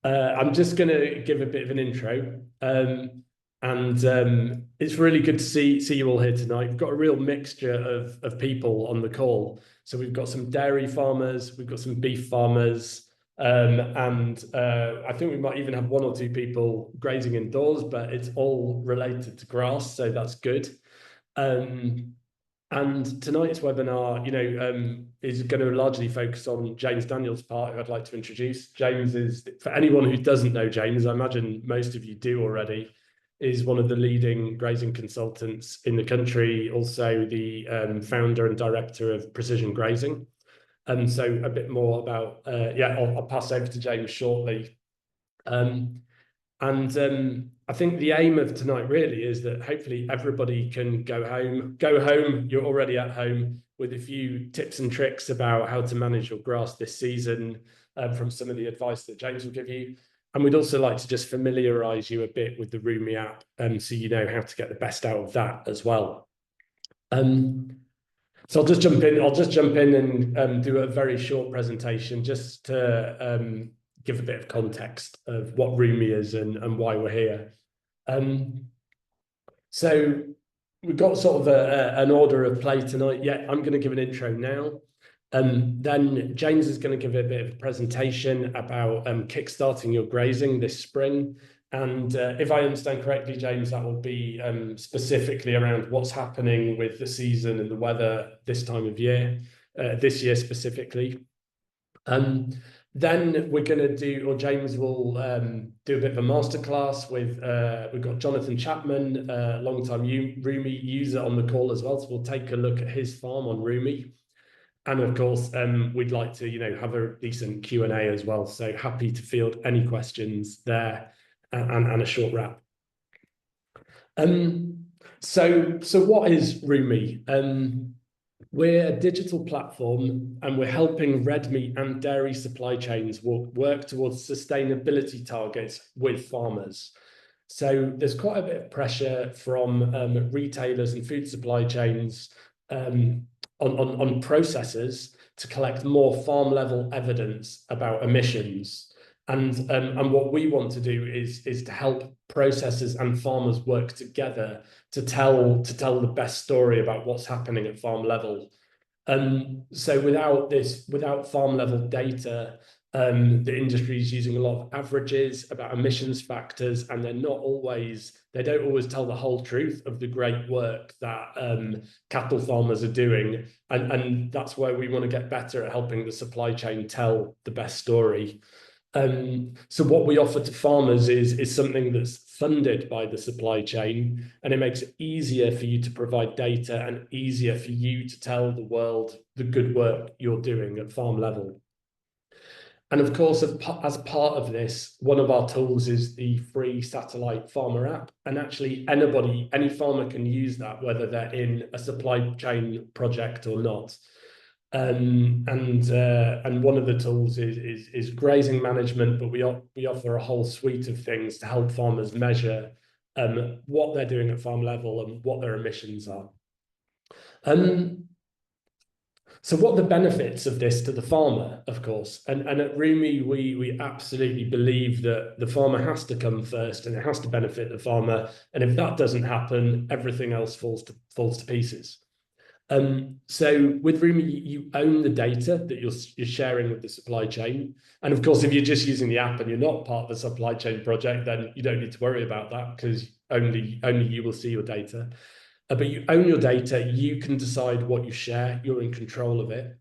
I'm just going to give a bit of an intro. It's really good to see you all here tonight. We've got a real mixture of people on the call. So we've got some dairy farmers, we've got some beef farmers, I think we might even have one or two people grazing indoors, but it's all related to grass, so that's good. And tonight's webinar, is going to largely focus on James Daniels' part, who I'd like to introduce. James is, for anyone who doesn't know James, I imagine most of you do already, is one of the leading grazing consultants in the country, also the founder and director of Precision Grazing. So a bit more about, I'll pass over to James shortly. I think the aim of tonight really is that hopefully everybody can go home, you're already at home, with a few tips and tricks about how to manage your grass this season from some of the advice that James will give you. And we'd also like to just familiarise you a bit with the ruumi app, so you know how to get the best out of that as well. So I'll just jump in and do a very short presentation just to give a bit of context of what ruumi is and why we're here. So we've got sort of an order of play tonight. Yeah, I'm going to give an intro now. Then James is going to give a bit of a presentation about kickstarting your grazing this spring. And if I understand correctly, James, that will be specifically around what's happening with the season and the weather this time of year, this year specifically. Then we're going to do, or James will do a bit of a masterclass with, we've got Jonathan Chapman, a long-time ruumi user on the call as well. So we'll take a look at his farm on ruumi. And of course, we'd like to, have a decent Q&A as well. So happy to field any questions there and a short wrap. So what is ruumi? We're a digital platform and we're helping red meat and dairy supply chains work towards sustainability targets with farmers. So there's quite a bit of pressure from retailers and food supply chains on processors to collect more farm level evidence about emissions. And what we want to do is to help processors and farmers work together to tell the best story about what's happening at farm level. So without farm level data, the industry is using a lot of averages about emissions factors, and they don't always tell the whole truth of the great work that cattle farmers are doing. And that's where we want to get better at helping the supply chain tell the best story. So what we offer to farmers is something that's funded by the supply chain, and it makes it easier for you to provide data and easier for you to tell the world the good work you're doing at farm level. And of course, as part of this, one of our tools is the free satellite farmer app. And actually any farmer can use that, whether they're in a supply chain project or not. And one of the tools is grazing management, but we offer a whole suite of things to help farmers measure what they're doing at farm level and what their emissions are. So what are the benefits of this to the farmer, of course? And at ruumi, we absolutely believe that the farmer has to come first and it has to benefit the farmer. And if that doesn't happen, everything else falls to pieces. So with ruumi, you own the data that you're sharing with the supply chain. And of course, if you're just using the app and you're not part of the supply chain project, then you don't need to worry about that because only you will see your data. But you own your data, you can decide what you share, you're in control of it.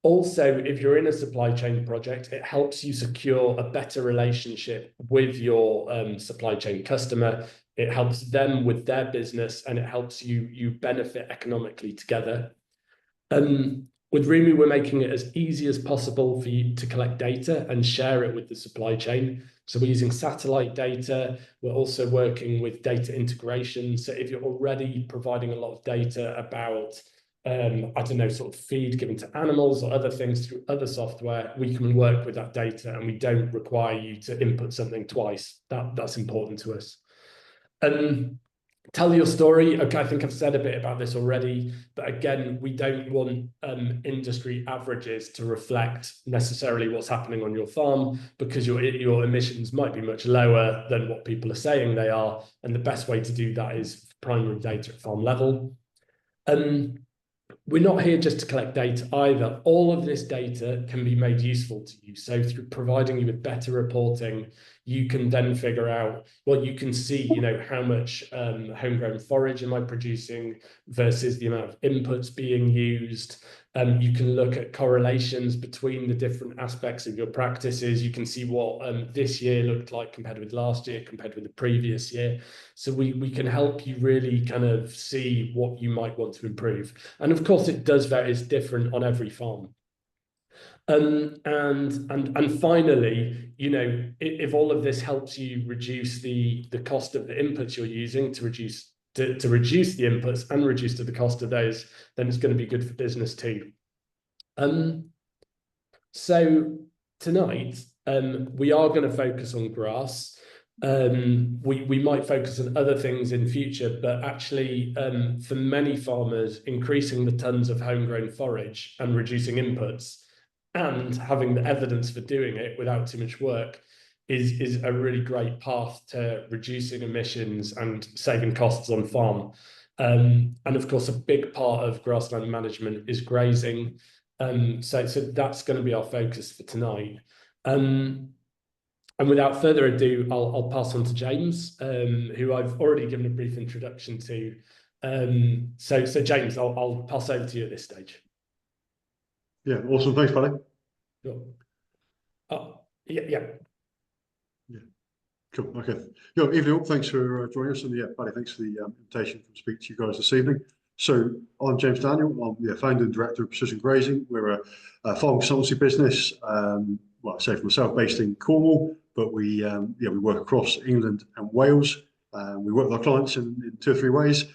Also, if you're in a supply chain project, it helps you secure a better relationship with your supply chain customer. It helps them with their business and it helps you benefit economically together. With ruumi, we're making it as easy as possible for you to collect data and share it with the supply chain. So we're using satellite data. We're also working with data integration. So if you're already providing a lot of data about, sort of feed given to animals or other things through other software, we can work with that data and we don't require you to input something twice. That's important to us. Tell your story. Okay, I think I've said a bit about this already, but again, we don't want industry averages to reflect necessarily what's happening on your farm, because your emissions might be much lower than what people are saying they are, and the best way to do that is primary data at farm level. We're not here just to collect data either. All of this data can be made useful to you. So through providing you with better reporting, you can then figure out, well, you can see, how much homegrown forage am I producing versus the amount of inputs being used. You can look at correlations between the different aspects of your practices. You can see what this year looked like compared with last year, compared with the previous year. So we can help you really kind of see what you might want to improve. And of course, it does vary, it's different on every farm. And finally, if all of this helps you reduce the cost of the inputs you're using to reduce the inputs and reduce the cost of those, then it's going to be good for business too. So tonight, we are going to focus on grass. We might focus on other things in future, but actually, for many farmers, increasing the tons of homegrown forage and reducing inputs and having the evidence for doing it without too much work is a really great path to reducing emissions and saving costs on farm. And of course, a big part of grassland management is grazing. So that's going to be our focus for tonight. And without further ado, I'll pass on to James, who I've already given a brief introduction to. So James, I'll pass over to you at this stage. Yeah, awesome. Thanks, Paddy. Sure. Yeah. Cool. Okay. Evening all. Thanks for joining us. And yeah, Paddy, thanks for the invitation to speak to you guys this evening. So I'm James Daniel. I'm the founder and director of Precision Grazing. We're a farm consultancy business. Well, I say for myself, based in Cornwall, but we work across England and Wales. We work with our clients in 2 or 3 ways.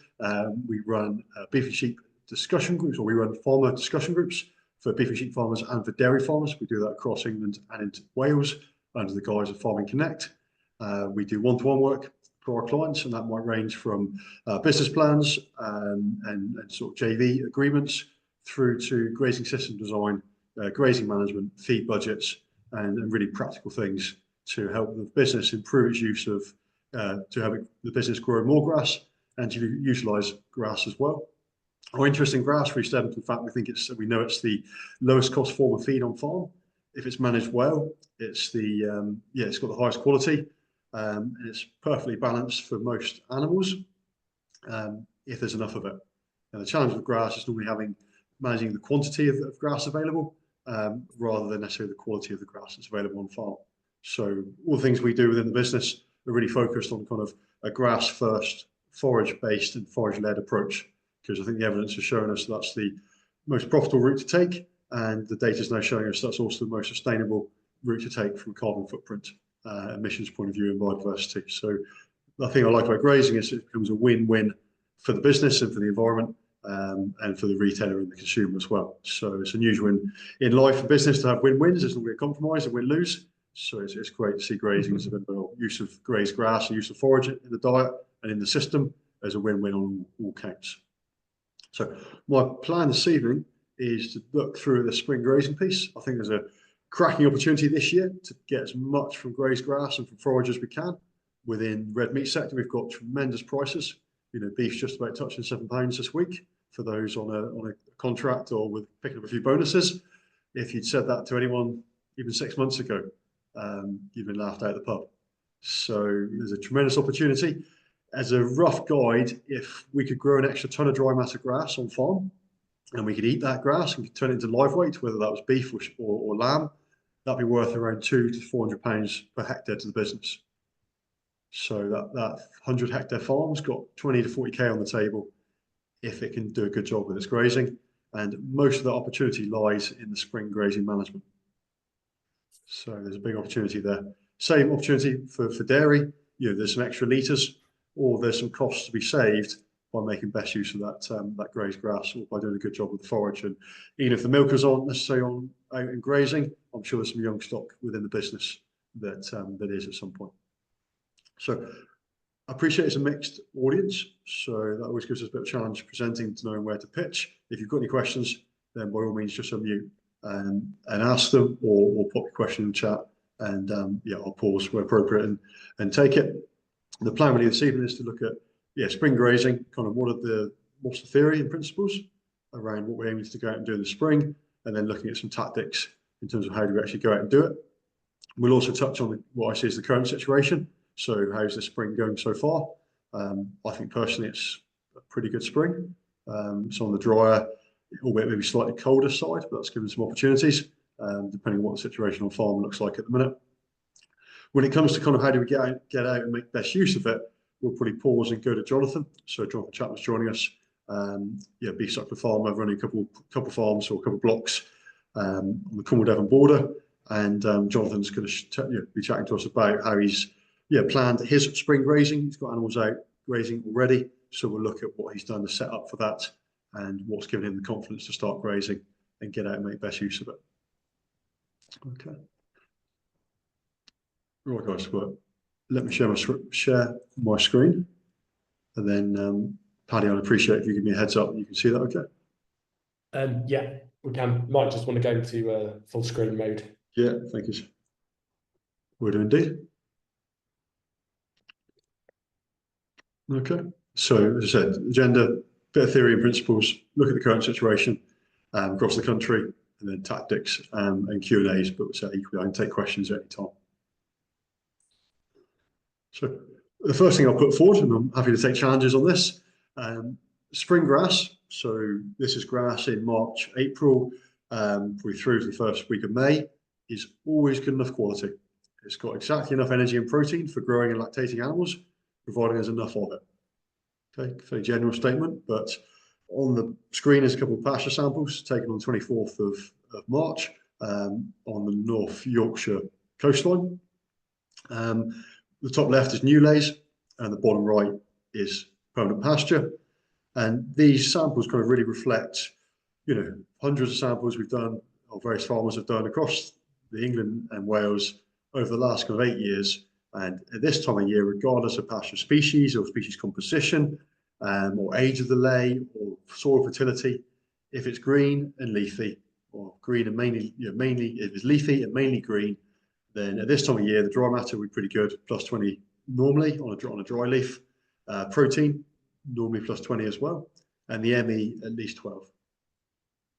We run beef and sheep discussion groups, or we run farmer discussion groups for beef and sheep farmers and for dairy farmers. We do that across England and into Wales under the guise of Farming Connect. We do one-to-one work for our clients, and that might range from business plans and sort of JV agreements through to grazing system design, grazing management, feed budgets, and really practical things to help the business improve its use of, to help the business grow more grass and to utilise grass as well. Our interest in grass, we stem from the fact we know it's the lowest cost form of feed on farm. If it's managed well, it's it's got the highest quality. And it's perfectly balanced for most animals if there's enough of it. And the challenge with grass is normally managing the quantity of grass available rather than necessarily the quality of the grass that's available on farm. So all the things we do within the business are really focused on kind of a grass first, forage based and forage led approach, because I think the evidence has shown us that's the most profitable route to take, and the data is now showing us that's also the most sustainable route to take from a carbon footprint emissions point of view and biodiversity. So the thing I like about grazing is it becomes a win-win for the business and for the environment and for the retailer and the consumer as well. So it's unusual in life for business to have win-wins. There's not really a compromise, a win-lose. So it's great to see grazing as a bit of a use of grazed grass and use of forage in the diet and in the system as a win-win on all counts. So my plan this evening is to look through the spring grazing piece. I think there's a cracking opportunity this year to get as much from grazed grass and from forage as we can. Within red meat sector, we've got tremendous prices. Beef's just about touching £7 this week for those on a contract or with picking up a few bonuses. If you'd said that to anyone even 6 months ago, you've been laughed out of the pub. So there's a tremendous opportunity. As a rough guide, if we could grow an extra ton of dry matter grass on farm, and we could eat that grass and could turn it into live weight, whether that was beef or lamb, that'd be worth around £200 to £400 per hectare to the business. So that 100 hectare farm's got 20 to 40k on the table if it can do a good job with its grazing. And most of that opportunity lies in the spring grazing management. So there's a big opportunity there. Same opportunity for dairy. There's some extra litres, or there's some costs to be saved by making best use of that grazed grass, or by doing a good job with the forage. And even if the milkers aren't necessarily out in grazing, I'm sure there's some young stock within the business that is at some point. So I appreciate it's a mixed audience, so that always gives us a bit of a challenge presenting to knowing where to pitch. If you've got any questions, then by all means just unmute and ask them, or pop your question in the chat, and yeah, I'll pause where appropriate and take it. The plan really this evening is to look at spring grazing, kind of what's the theory and principles around what we're aiming to go out and do in the spring, and then looking at some tactics in terms of how do we actually go out and do it. We'll also touch on what I see as the current situation. So how's the spring going so far? I think personally it's a pretty good spring. It's on the drier, albeit maybe slightly colder side, but that's given some opportunities, depending on what the situation on farm looks like at the minute. When it comes to kind of how do we get out and make best use of it, we'll probably pause and go to Jonathan. So Jonathan Chapman's joining us. Beef suckler farmer, running a couple farms or a couple blocks on the Cornwall Devon border. And Jonathan's going to be chatting to us about how he's planned his spring grazing. He's got animals out grazing already, so we'll look at what he's done to set up for that and what's given him the confidence to start grazing and get out and make best use of it. Okay. Right, guys, well, let me share my screen, and then Paddy, I'd appreciate if you give me a heads up. You can see that, okay? Yeah, we can. Might just want to go into full screen mode. Yeah, thank you. Would indeed. Okay, so as I said, agenda, bit of theory and principles, look at the current situation across the country, and then tactics and Q&As, but equally I can take questions at any time. So the first thing I'll put forward, and I'm happy to take challenges on this, spring grass. So this is grass in March, April, probably through to the first week of May, is always good enough quality. It's got exactly enough energy and protein for growing and lactating animals, providing there's enough of it. Okay, fairly general statement, but on the screen is a couple of pasture samples taken on 24th of March on the North Yorkshire coastline. The top left is new lays, and the bottom right is permanent pasture. And these samples kind of really reflect, hundreds of samples we've done, or various farmers have done across the England and Wales over the last kind of 8 years. And at this time of year, regardless of pasture species or species composition, or age of the lay, or soil fertility, if it's green and leafy, or green and mainly if it's leafy and mainly green, then at this time of year, the dry matter will be pretty good, plus 20 normally on a dry leaf. Protein, normally plus 20 as well. And the ME, at least 12.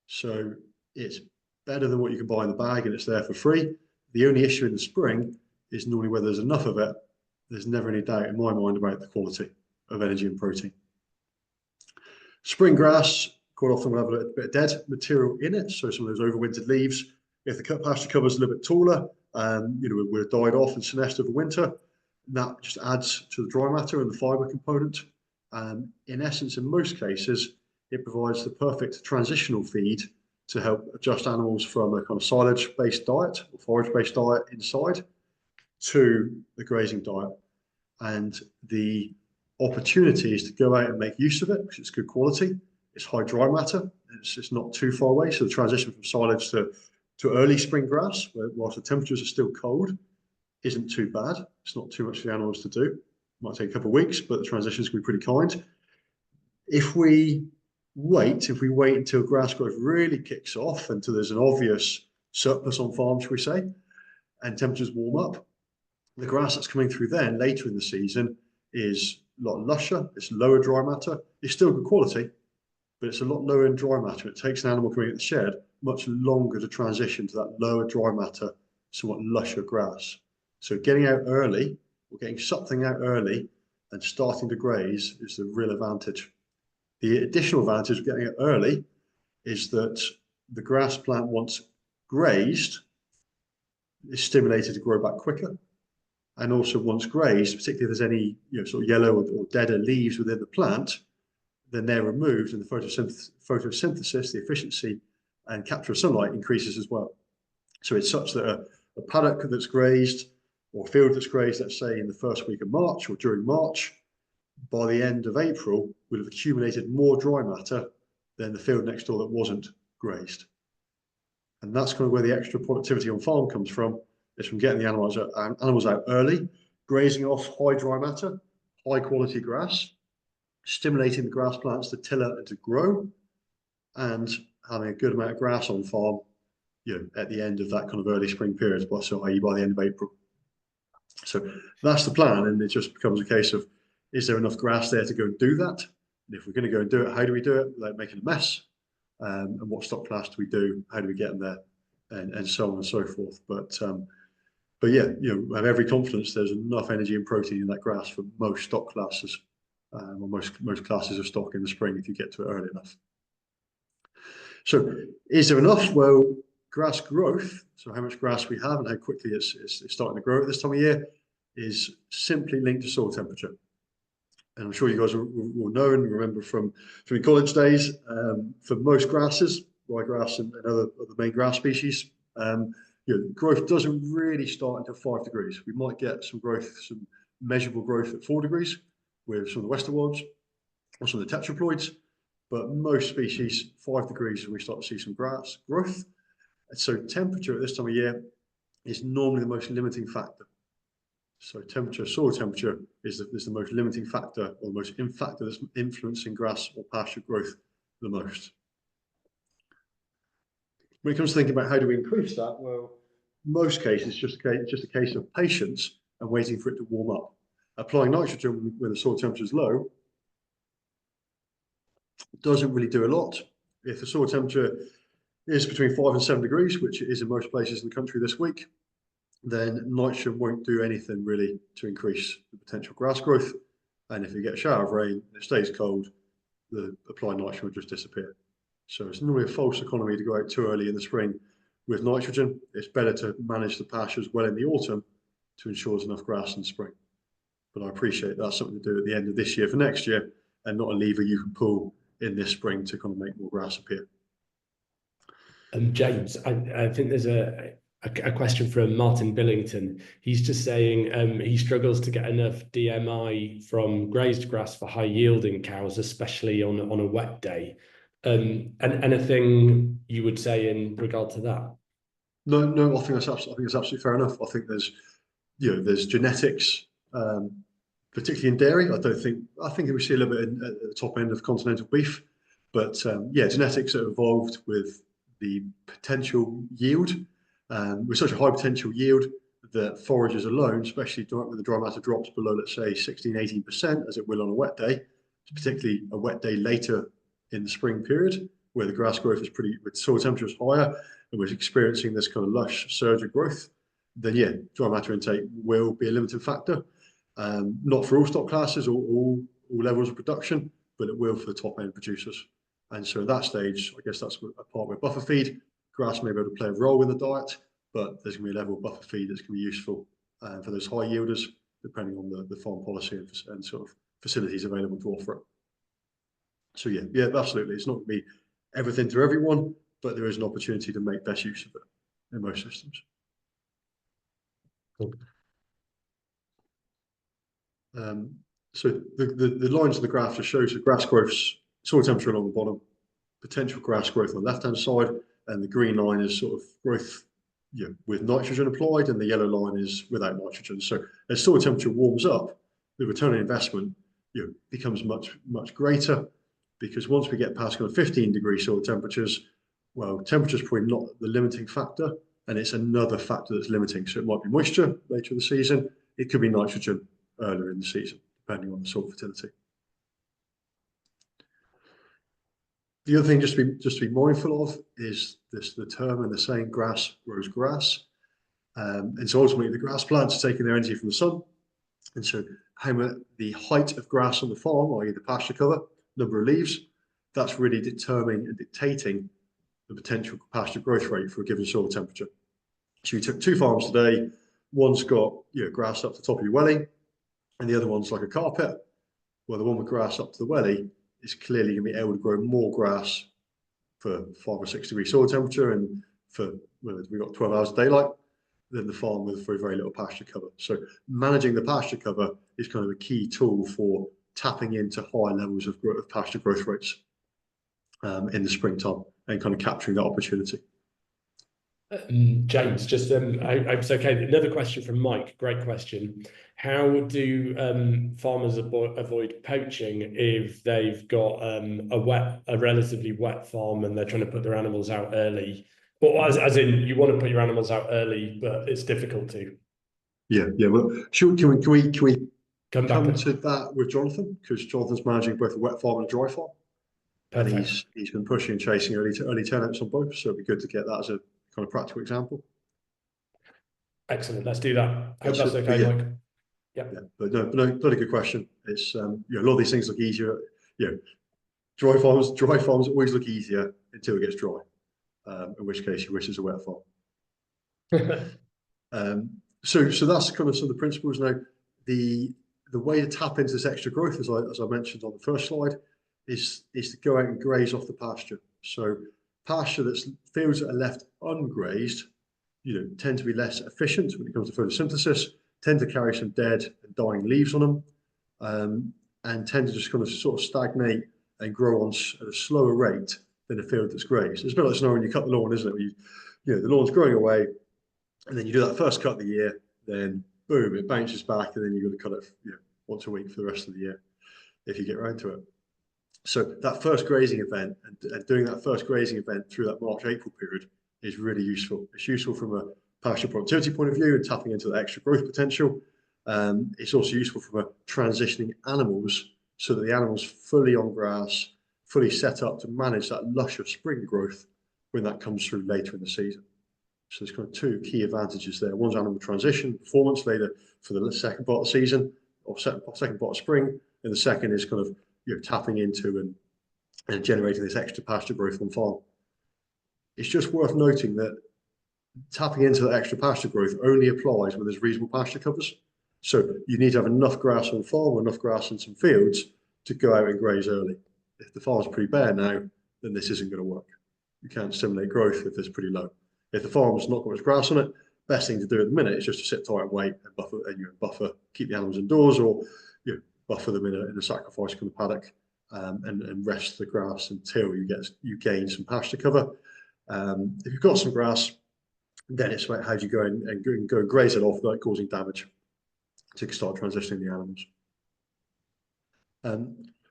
So it's better than what you can buy in the bag, and it's there for free. The only issue in the spring is normally whether there's enough of it. There's never any doubt in my mind about the quality of energy and protein. Spring grass, quite often will have a little bit of dead material in it. So some of those overwintered leaves. If the pasture cover is a little bit taller, we're died off and senesced over winter. That just adds to the dry matter and the fiber component. In essence, in most cases, it provides the perfect transitional feed to help adjust animals from a kind of silage-based diet or forage-based diet inside to the grazing diet. And the opportunity is to go out and make use of it, because it's good quality. It's high dry matter. It's not too far away. So the transition from silage to early spring grass, whilst the temperatures are still cold, isn't too bad. It's not too much for the animals to do. It might take a couple of weeks, but the transition is going to be pretty kind. If we wait until grass growth really kicks off, until there's an obvious surplus on farm, shall we say, and temperatures warm up, the grass that's coming through then later in the season is a lot lusher. It's lower dry matter. It's still good quality, but it's a lot lower in dry matter. It takes an animal coming at the shed much longer to transition to that lower dry matter, somewhat lusher grass. So getting out early, or getting something out early and starting to graze, is the real advantage. The additional advantage of getting it early is that the grass plant, once grazed, is stimulated to grow back quicker. And also once grazed, particularly if there's any sort of yellow or deader leaves within the plant, then they're removed, and the photosynthesis, the efficiency and capture of sunlight increases as well. So it's such that a paddock that's grazed, or a field that's grazed, let's say in the first week of March or during March, by the end of April, will have accumulated more dry matter than the field next door that wasn't grazed. And that's kind of where the extra productivity on farm comes from, is from getting the animals out early, grazing off high dry matter, high quality grass, stimulating the grass plants to tiller and to grow, and having a good amount of grass on farm, at the end of that kind of early spring period, so i.e. by the end of April. So that's the plan, and it just becomes a case of, is there enough grass there to go and do that? And if we're going to go and do it, how do we do it without making a mess? And what stock class do we do? How do we get them there? And so on and so forth. But yeah, I have every confidence there's enough energy and protein in that grass for most stock classes, or most classes of stock in the spring if you get to it early enough. So is there enough? Well, grass growth, so how much grass we have and how quickly it's starting to grow at this time of year, is simply linked to soil temperature. And I'm sure you guys will know and remember from your college days, for most grasses, ryegrass and other main grass species, growth doesn't really start until 5 degrees. We might get some measurable growth at 4 degrees with some of the westerwolds or some of the tetraploids, but most species, 5 degrees is when we start to see some grass growth. And so temperature at this time of year is normally the most limiting factor. So soil temperature is the most limiting factor, or the most factor that's influencing grass or pasture growth the most. When it comes to thinking about how do we increase that, well, most cases just a case of patience and waiting for it to warm up. Applying nitrogen when the soil temperature is low doesn't really do a lot. If the soil temperature is between 5 and 7 degrees, which it is in most places in the country this week, then nitrogen won't do anything really to increase the potential grass growth. And if you get a shower of rain and it stays cold, the applied nitrogen will just disappear. So it's normally a false economy to go out too early in the spring with nitrogen. It's better to manage the pastures well in the autumn to ensure there's enough grass in the spring. But I appreciate that's something to do at the end of this year for next year, and not a lever you can pull in this spring to kind of make more grass appear. James, I think there's a question from Martin Billington. He's just saying he struggles to get enough DMI from grazed grass for high yielding cows, especially on a wet day. And anything you would say in regard to that? No, I think it's absolutely fair enough. I think there's genetics, particularly in dairy. I think we see a little bit at the top end of continental beef, but genetics are evolved with the potential yield, with such a high potential yield that foragers alone, especially when the dry matter drops below, let's say 16-18%, as it will on a wet day, particularly a wet day later in the spring period, where the grass growth is with soil temperatures higher and we're experiencing this kind of lush surge of growth, then dry matter intake will be a limiting factor. Not for all stock classes or all levels of production, but it will for the top end producers. And so at that stage, I guess that's a part where buffer feed, grass may be able to play a role in the diet, but there's going to be a level of buffer feed that's going to be useful for those high yielders, depending on the farm policy and sort of facilities available to offer it. So yeah, absolutely. It's not going to be everything to everyone, but there is an opportunity to make best use of it in most systems. Cool. So the lines of the graph just shows the grass growth, soil temperature along the bottom, potential grass growth on the left-hand side, and the green line is sort of growth with nitrogen applied, and the yellow line is without nitrogen. So as soil temperature warms up, the return on investment becomes much greater, because once we get past kind of 15-degree soil temperatures, well, temperature is probably not the limiting factor, and it's another factor that's limiting. So it might be moisture later in the season, it could be nitrogen earlier in the season, depending on the soil fertility. The other thing just to be mindful of is the term and the saying, grass grows grass. And so ultimately the grass plants are taking their energy from the sun. And so the height of grass on the farm, i.e. the pasture cover, number of leaves, that's really determining and dictating the potential pasture growth rate for a given soil temperature. So you took 2 farms today, one's got grass up to the top of your welly, and the other one's like a carpet. Well, the one with grass up to the welly is clearly going to be able to grow more grass for 5 or 6 degree soil temperature, and we've got 12 hours of daylight, than the farm with very, very little pasture cover. So managing the pasture cover is kind of a key tool for tapping into high levels of pasture growth rates in the springtime and kind of capturing that opportunity. James, just I hope it's okay. Another question from Mike. Great question. How do farmers avoid poaching if they've got a relatively wet farm and they're trying to put their animals out early? Well, as in you want to put your animals out early, but it's difficult to Yeah. Well, can we come back. come to that with Jonathan? Because Jonathan's managing both a wet farm and a dry farm, and Perfect. he's been pushing and chasing early turnouts on both. So it'd be good to get that as a kind of practical example. Excellent. Let's do that. Hope that's Excellent. But okay, yeah, Mike. Yep. yeah. But no, not a good question. It's a lot of these things look easier. Dry farms always look easier until it gets dry. In which case you wish it's a wet farm. So that's kind of some of the principles. Now, the way to tap into this extra growth, as I mentioned on the first slide, is to go out and graze off the pasture. So pasture that's fields that are left ungrazed, tend to be less efficient when it comes to photosynthesis, tend to carry some dead and dying leaves on them, and tend to just kind of sort of stagnate and grow on at a slower rate than a field that's grazed. It's a bit like snow when you cut the lawn, isn't it? The lawn's growing away, and then you do that first cut of the year, then boom, it bounces back, and then you've got to cut it once a week for the rest of the year if you get around to it. So that first grazing event and doing that first grazing event through that March-April period is really useful. It's useful from a pasture productivity point of view and tapping into the extra growth potential. It's also useful from a transitioning animals so that the animals fully on grass, fully set up to manage that luscious spring growth when that comes through later in the season. So there's kind of two key advantages there. One's animal transition, performance later for the second part of the season or second part of spring. And the second is kind of tapping into and generating this extra pasture growth on farm. It's just worth noting that tapping into that extra pasture growth only applies when there's reasonable pasture covers. So you need to have enough grass on farm or enough grass in some fields to go out and graze early. If the farm's pretty bare now, then this isn't going to work. You can't stimulate growth if it's pretty low. If the farm's not got much grass on it, best thing to do at the minute is just to sit tight and wait and buffer, keep the animals indoors, or buffer them in a sacrifice kind of paddock, and rest the grass until you gain some pasture cover. If you've got some grass, then it's about how do you go and go graze it off without causing damage to start transitioning the animals.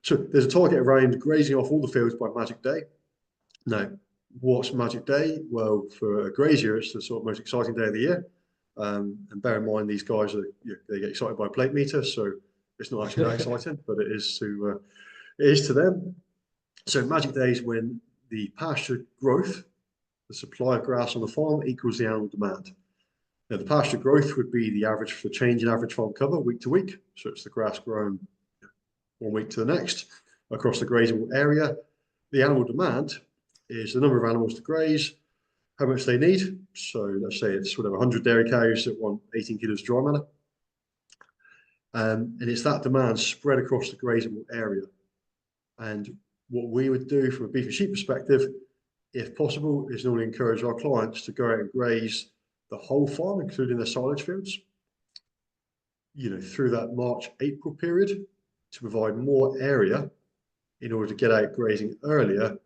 So there's a target around grazing off all the fields by Magic Day. Now, what's Magic Day? Well, for a grazier, it's the sort of most exciting day of the year. And bear in mind, these guys they get excited by a plate meter, so it's not actually that exciting, but it is to them. So Magic Day is when the pasture growth, the supply of grass on the farm, equals the animal demand. Now, the pasture growth would be the average for the change in average farm cover week to week. So it's the grass grown 1 week to the next across the grazable area. The animal demand is the number of animals to graze, how much they need. So let's say it's 100 dairy cows that want 18 kilos of dry matter. And it's that demand spread across the grazable area. And what we would do from a beef and sheep perspective, if possible, is normally encourage our clients to go out and graze the whole farm, including their silage fields, through that March-April period to provide more area in order to get out grazing earlier,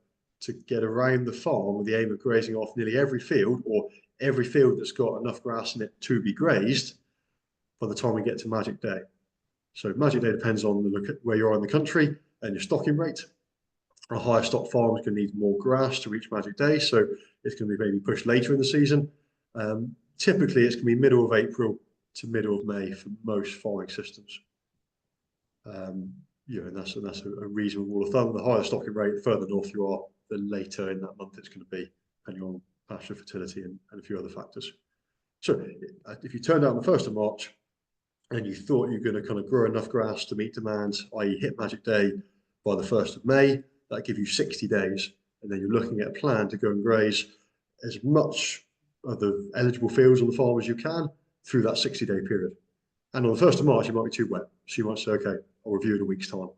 to get around the farm with the aim of grazing off nearly every field or every field that's got enough grass in it to be grazed by the time we get to Magic Day. So Magic Day depends on where you are in the country and your stocking rate. A higher stock farm is going to need more grass to reach Magic Day, so it's going to be maybe pushed later in the season. Typically, it's going to be middle of April to middle of May for most farming systems. And that's a reasonable rule of thumb. The higher stocking rate, the further north you are, the later in that month it's going to be, depending on pasture fertility and a few other factors. So if you turned out on the 1st of March and you thought you're going to kind of grow enough grass to meet demand, i.e. hit Magic Day by the 1st of May, that gives you 60 days. And then you're looking at a plan to go and graze as much of the eligible fields on the farm as you can through that 60-day period. And on the 1st of March, you might be too wet. So you might say, okay, I'll review in a week's time.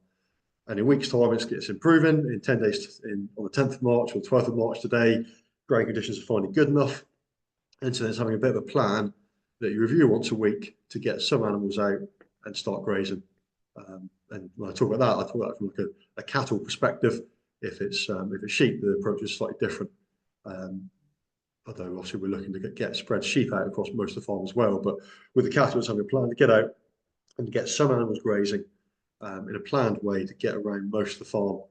And in a week's time, it's improving. In 10 days, on the 10th of March or 12th of March today, growing conditions are finally good enough. And so it's having a bit of a plan that you review once a week to get some animals out and start grazing. And when I talk about that, I talk about it from like a cattle perspective. If it's sheep, the approach is slightly different. although obviously we're looking to get spread sheep out across most of the farm as well. But with the cattle, it's having a plan to get out and get some animals grazing in a planned way to get around most of the farm.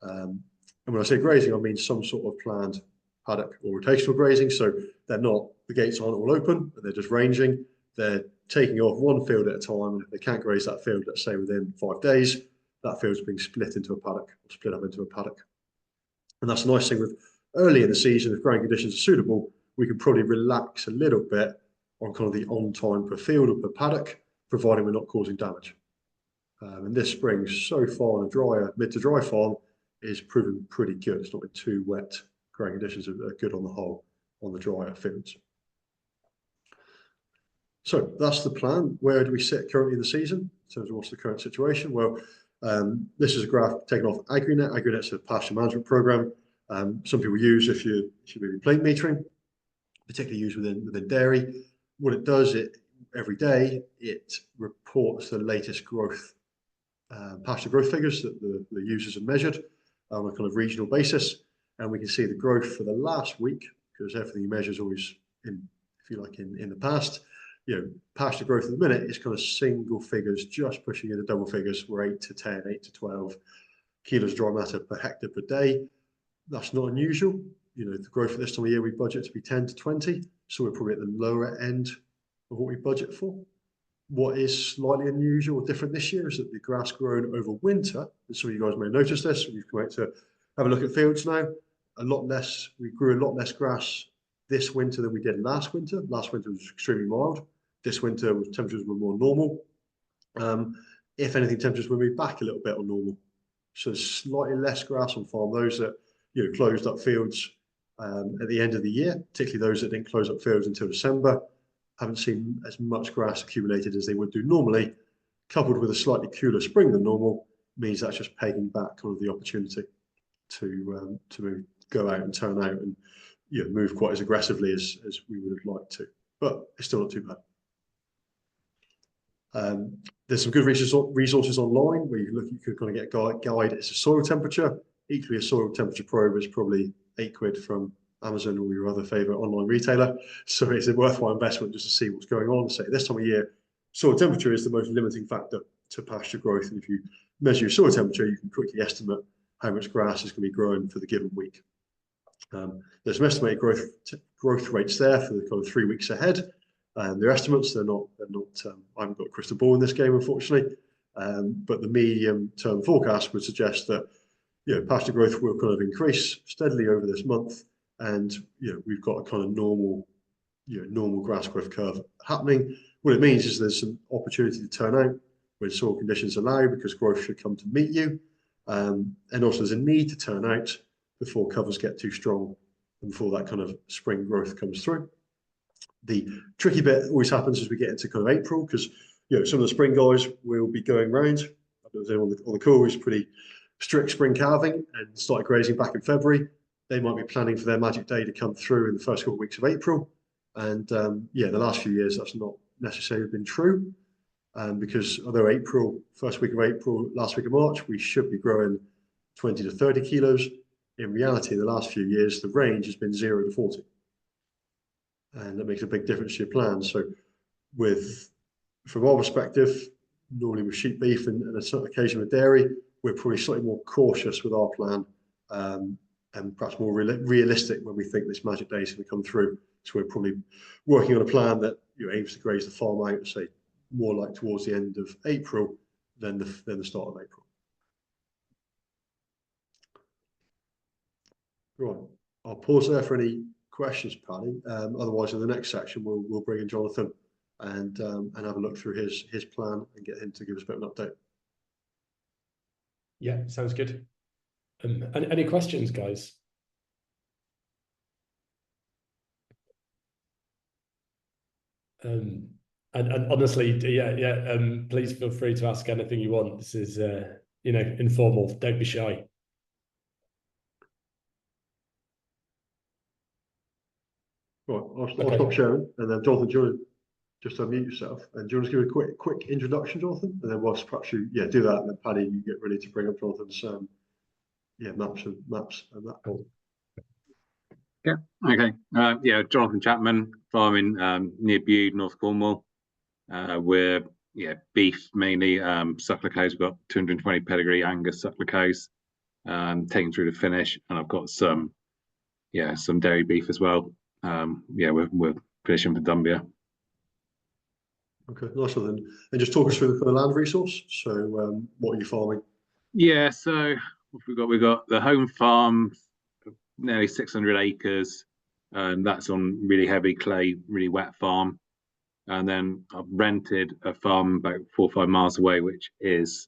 And when I say grazing, I mean some sort of planned paddock or rotational grazing. So they're not, the gates aren't all open, but they're just ranging. They're taking off one field at a time. And if they can't graze that field, let's say within 5 days, that field's being split into a paddock or split up into a paddock. And that's the nice thing with early in the season, if growing conditions are suitable, we can probably relax a little bit on kind of the on time per field or per paddock, providing we're not causing damage. And this spring, so far on a drier, mid to dry farm, is proving pretty good. It's not been too wet. Growing conditions are good on the whole on the drier fields. So that's the plan. Where do we sit currently in the season in terms of what's the current situation? Well, this is a graph taken off AgriNet. AgriNet's a pasture management program. Some people use if you're maybe plate metering, particularly used within dairy. What it does, every day it reports the latest growth, pasture growth figures that the users have measured on a kind of regional basis, and we can see the growth for the last week, because everything you measure is always in, if you like, in the past. Pasture growth at the minute is kind of single figures, just pushing into double figures. We're 8 to 10, 8 to 12 kilos of dry matter per hectare per day. That's not unusual. The growth at this time of year, we budget to be 10 to 20. So we're probably at the lower end of what we budget for. What is slightly unusual or different this year is that the grass grown over winter, and some of you guys may notice this, we've come out to have a look at fields now, we grew a lot less grass this winter than we did last winter. Last winter was extremely mild. This winter, temperatures were more normal. If anything, temperatures will move back a little bit on normal. So there's slightly less grass on farm. Those that closed up fields at the end of the year, particularly those that didn't close up fields until December, haven't seen as much grass accumulated as they would do normally, coupled with a slightly cooler spring than normal, means that's just pegging back kind of the opportunity to go out and turn out and move quite as aggressively as we would have liked to. But it's still not too bad. There's some good resources online where you can kind of get a guide. It's a soil temperature. Equally, a soil temperature probe is probably £8 from Amazon or your other favorite online retailer. So it's a worthwhile investment just to see what's going on. So this time of year, soil temperature is the most limiting factor to pasture growth. And if you measure your soil temperature, you can quickly estimate how much grass is going to be grown for the given week. There's some estimated growth rates there for the kind of 3 weeks ahead. They're estimates. They're not. I haven't got a crystal ball in this game, unfortunately. But the medium-term forecast would suggest that pasture growth will kind of increase steadily over this month, and we've got a kind of normal grass growth curve happening. What it means is there's some opportunity to turn out when soil conditions allow, because growth should come to meet you, and also there's a need to turn out before covers get too strong and before that kind of spring growth comes through. The tricky bit always happens as we get into kind of April, because some of the spring guys will be going round. I don't know on the call who's pretty strict spring calving and started grazing back in February. They might be planning for their magic day to come through in the first couple of weeks of April. And the last few years that's not necessarily been true, because although first week of April, last week of March, we should be growing 20 to 30 kilos. In reality, in the last few years, the range has been 0 to 40. And that makes a big difference to your plan. So from our perspective, normally with sheep beef and a certain occasion with dairy, we're probably slightly more cautious with our plan, and perhaps more realistic when we think this magic day is going to come through. So we're probably working on a plan that aims to graze the farm out, say, more like towards the end of April than the start of April. Right, I'll pause there for any questions, Paddy. Otherwise, in the next section, we'll bring in Jonathan and have a look through his plan and get him to give us a bit of an update. Yeah, sounds good. Any questions, guys? And honestly, please feel free to ask anything you want. This is informal. Don't be shy. Right, I'll stop sharing, and then Jonathan, do you want to just unmute yourself, and do you want to give a quick introduction, Jonathan, and then whilst perhaps you do that, and then Paddy, you get ready to bring up Jonathan's maps and that. Cool. Yeah. Okay. Yeah, Jonathan Chapman, farming near Bude, North Cornwall. We're beef mainly. Suckler cows. We've got 220 pedigree Angus suckler cows, taken through the finish, and I've got some dairy beef as well. We're finishing for Dumbia. Okay, nice one then. And just talk us through the land resource. So, what are you farming? Yeah, so what we've got the home farm, nearly 600 acres, and that's on really heavy clay, really wet farm. And then I've rented a farm about 4 or 5 miles away, which is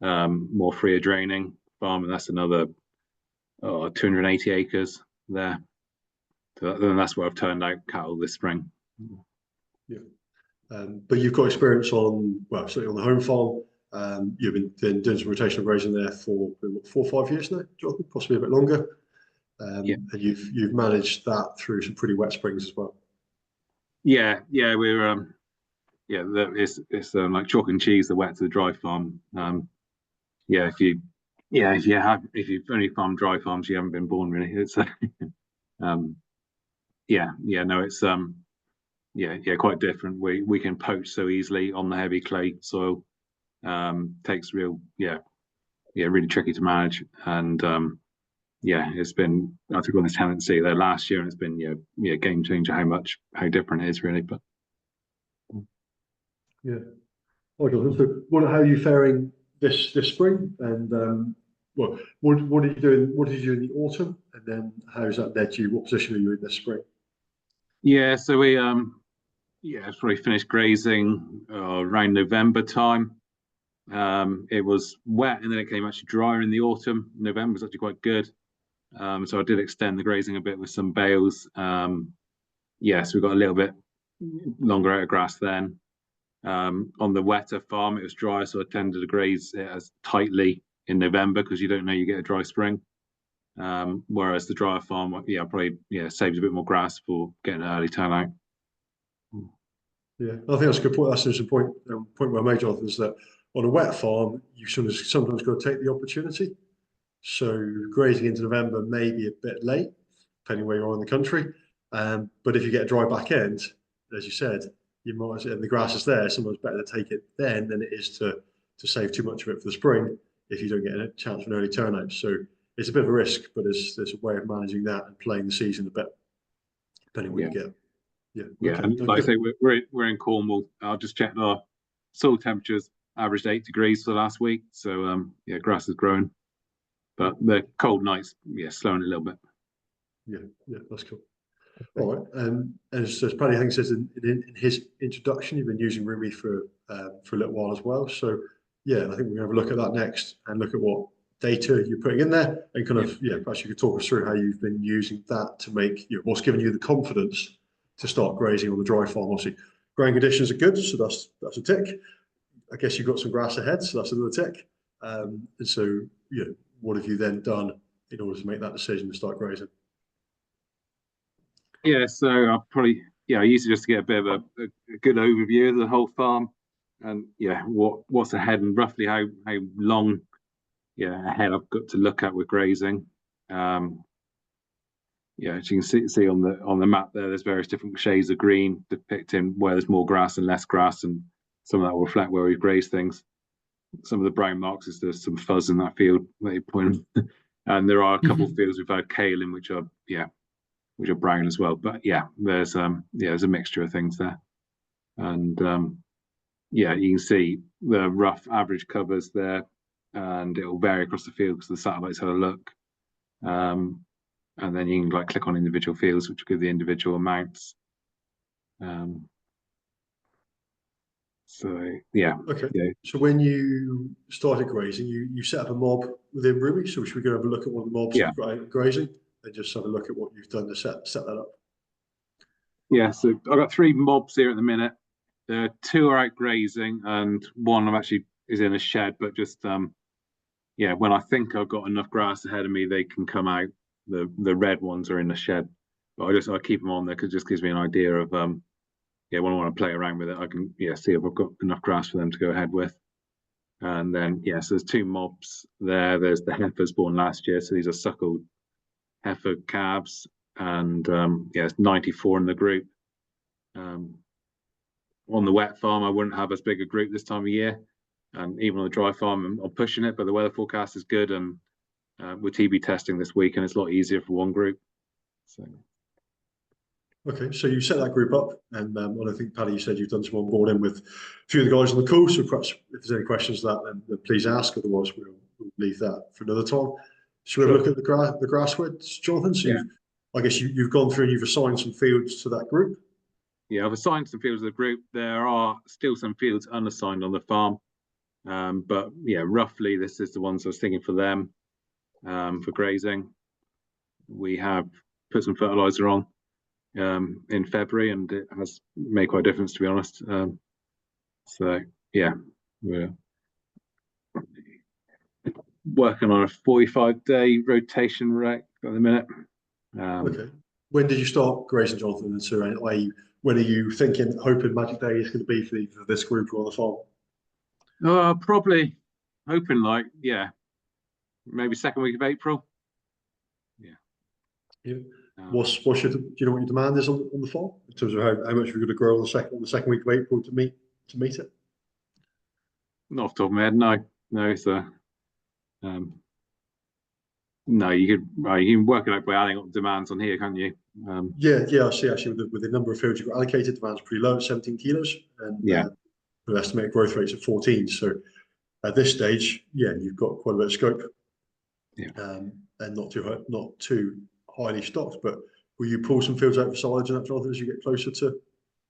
more freer draining farm, and that's another 280 acres there. So that's where I've turned out cattle this spring. Yeah. But you've got experience on, well, certainly on the home farm. You've been doing some rotational grazing there for 4 or 5 years now, Jonathan, possibly a bit longer. Yeah. And you've managed that through some pretty wet springs as well. Yeah, we're it's like chalk and cheese, the wet to the dry farm. If you've only farmed dry farms, you haven't been born really. It's it's quite different. We can poach so easily on the heavy clay soil. Takes really tricky to manage, and it's been, I took on this tenancy there last year, and it's been game changer how different it is really. But yeah. Okay, so how are you faring this spring? And what are you doing? What did you do in the autumn? And then how's that led you? What position are you in this spring? yeah, so we probably finished grazing around November time. It was wet, and then it came actually drier in the autumn. November was actually quite good. So I did extend the grazing a bit with some bales. So we got a little bit longer out of grass then. On the wetter farm, it was dry, so I tended to graze it as tightly in November because you don't know you get a dry spring. Whereas the drier farm, probably saves a bit more grass for getting an early turnout. Yeah, I think that's a good point. That's just a point where I made, Jonathan, is that on a wet farm, you sometimes got to take the opportunity. So grazing into November may be a bit late, depending where you are in the country. But if you get a dry back end, as you said, you might, and the grass is there, sometimes better to take it then than it is to save too much of it for the spring if you don't get a chance for an early turnout. So it's a bit of a risk, but there's a way of managing that and playing the season a bit, depending what you get. Yeah, Okay, and like I say, we're in Cornwall. I just checked our soil temperatures averaged 8 degrees for the last week, so grass is growing, but the cold nights slowing a little bit. Yeah, that's cool. All right, and as Paddy, I think, says in his introduction, you've been using ruumi for a little while as well. So I think we're going to have a look at that next and look at what data you're putting in there, and kind of perhaps you could talk us through how you've been using that to make what's given you the confidence to start grazing on the dry farm. Obviously, growing conditions are good, so that's a tick. I guess you've got some grass ahead, so that's another tick. And so what have you then done in order to make that decision to start grazing? Yeah, so I'll probably I used to just get a bit of a good overview of the whole farm, and what's ahead and roughly how long ahead I've got to look at with grazing. As you can see on the map there's various different shades of green depicting where there's more grass and less grass, and some of that will reflect where we've grazed things. Some of the brown marks is there's some fuzz in that field that you point, and there are a couple of fields we've had kale in which are brown as well. But there's a mixture of things there, and you can see the rough average covers there, and it will vary across the field because the satellites have a look. And then you can click on individual fields, which will give the individual amounts. Okay. So when you started grazing, you set up a mob within ruumi. So should we go have a look at one of the mobs grazing and just have a look at what you've done to set that up? Yeah. So I've got 3 mobs here at the minute. 2 are out grazing, and one is in a shed. But just when I think I've got enough grass ahead of me, they can come out. The red ones are in the shed, but I keep them on there because it just gives me an idea of when I want to play around with it, I can see if I've got enough grass for them to go ahead with. And then so there's 2 mobs there. There's the heifers born last year, so these are suckled heifer calves, and yeah, it's 94 in the group. On the wet farm, I wouldn't have as big a group this time of year, and even on the dry farm, I'm pushing it. But the weather forecast is good, and we're TB testing this week, and it's a lot easier for one group. So. Okay, so you set that group up, and well, I think, Paddy, you said you've done some onboarding with a few of the guys on the call, so perhaps if there's any questions to that, then please ask, otherwise we'll leave that for another time. Should we have a look at the grasswoods, Jonathan? So yeah. I guess you've gone through and you've assigned some fields to that group? Yeah, I've assigned some fields to the group. There are still some fields unassigned on the farm, but yeah, roughly this is the ones I was thinking for them, for grazing. We have put some fertilizer on in February, and it has made quite a difference, to be honest. So yeah, we're working on a 45-day rotation rate at the minute. Okay. When did you start grazing, Jonathan? And so, when are you thinking, hoping Magic Day is going to be for this group or on the farm? Probably hoping, like, yeah, maybe second week of April. Yeah. Yeah. What's your, do you know what your demand is on the farm in terms of how much you're going to grow on the second week of April to meet it? Not off the top of my head, no. It's no, you can work it out by adding up demands on here, can't you? Yeah, I see. Actually, with the number of fields you've got allocated, demand's pretty low at 17 kilos, and yeah, the estimated growth rates at 14. So at this stage, yeah, you've got quite a bit of scope. Yeah. And not too highly stocked. But will you pull some fields out for silage and that, Jonathan, as you get closer to?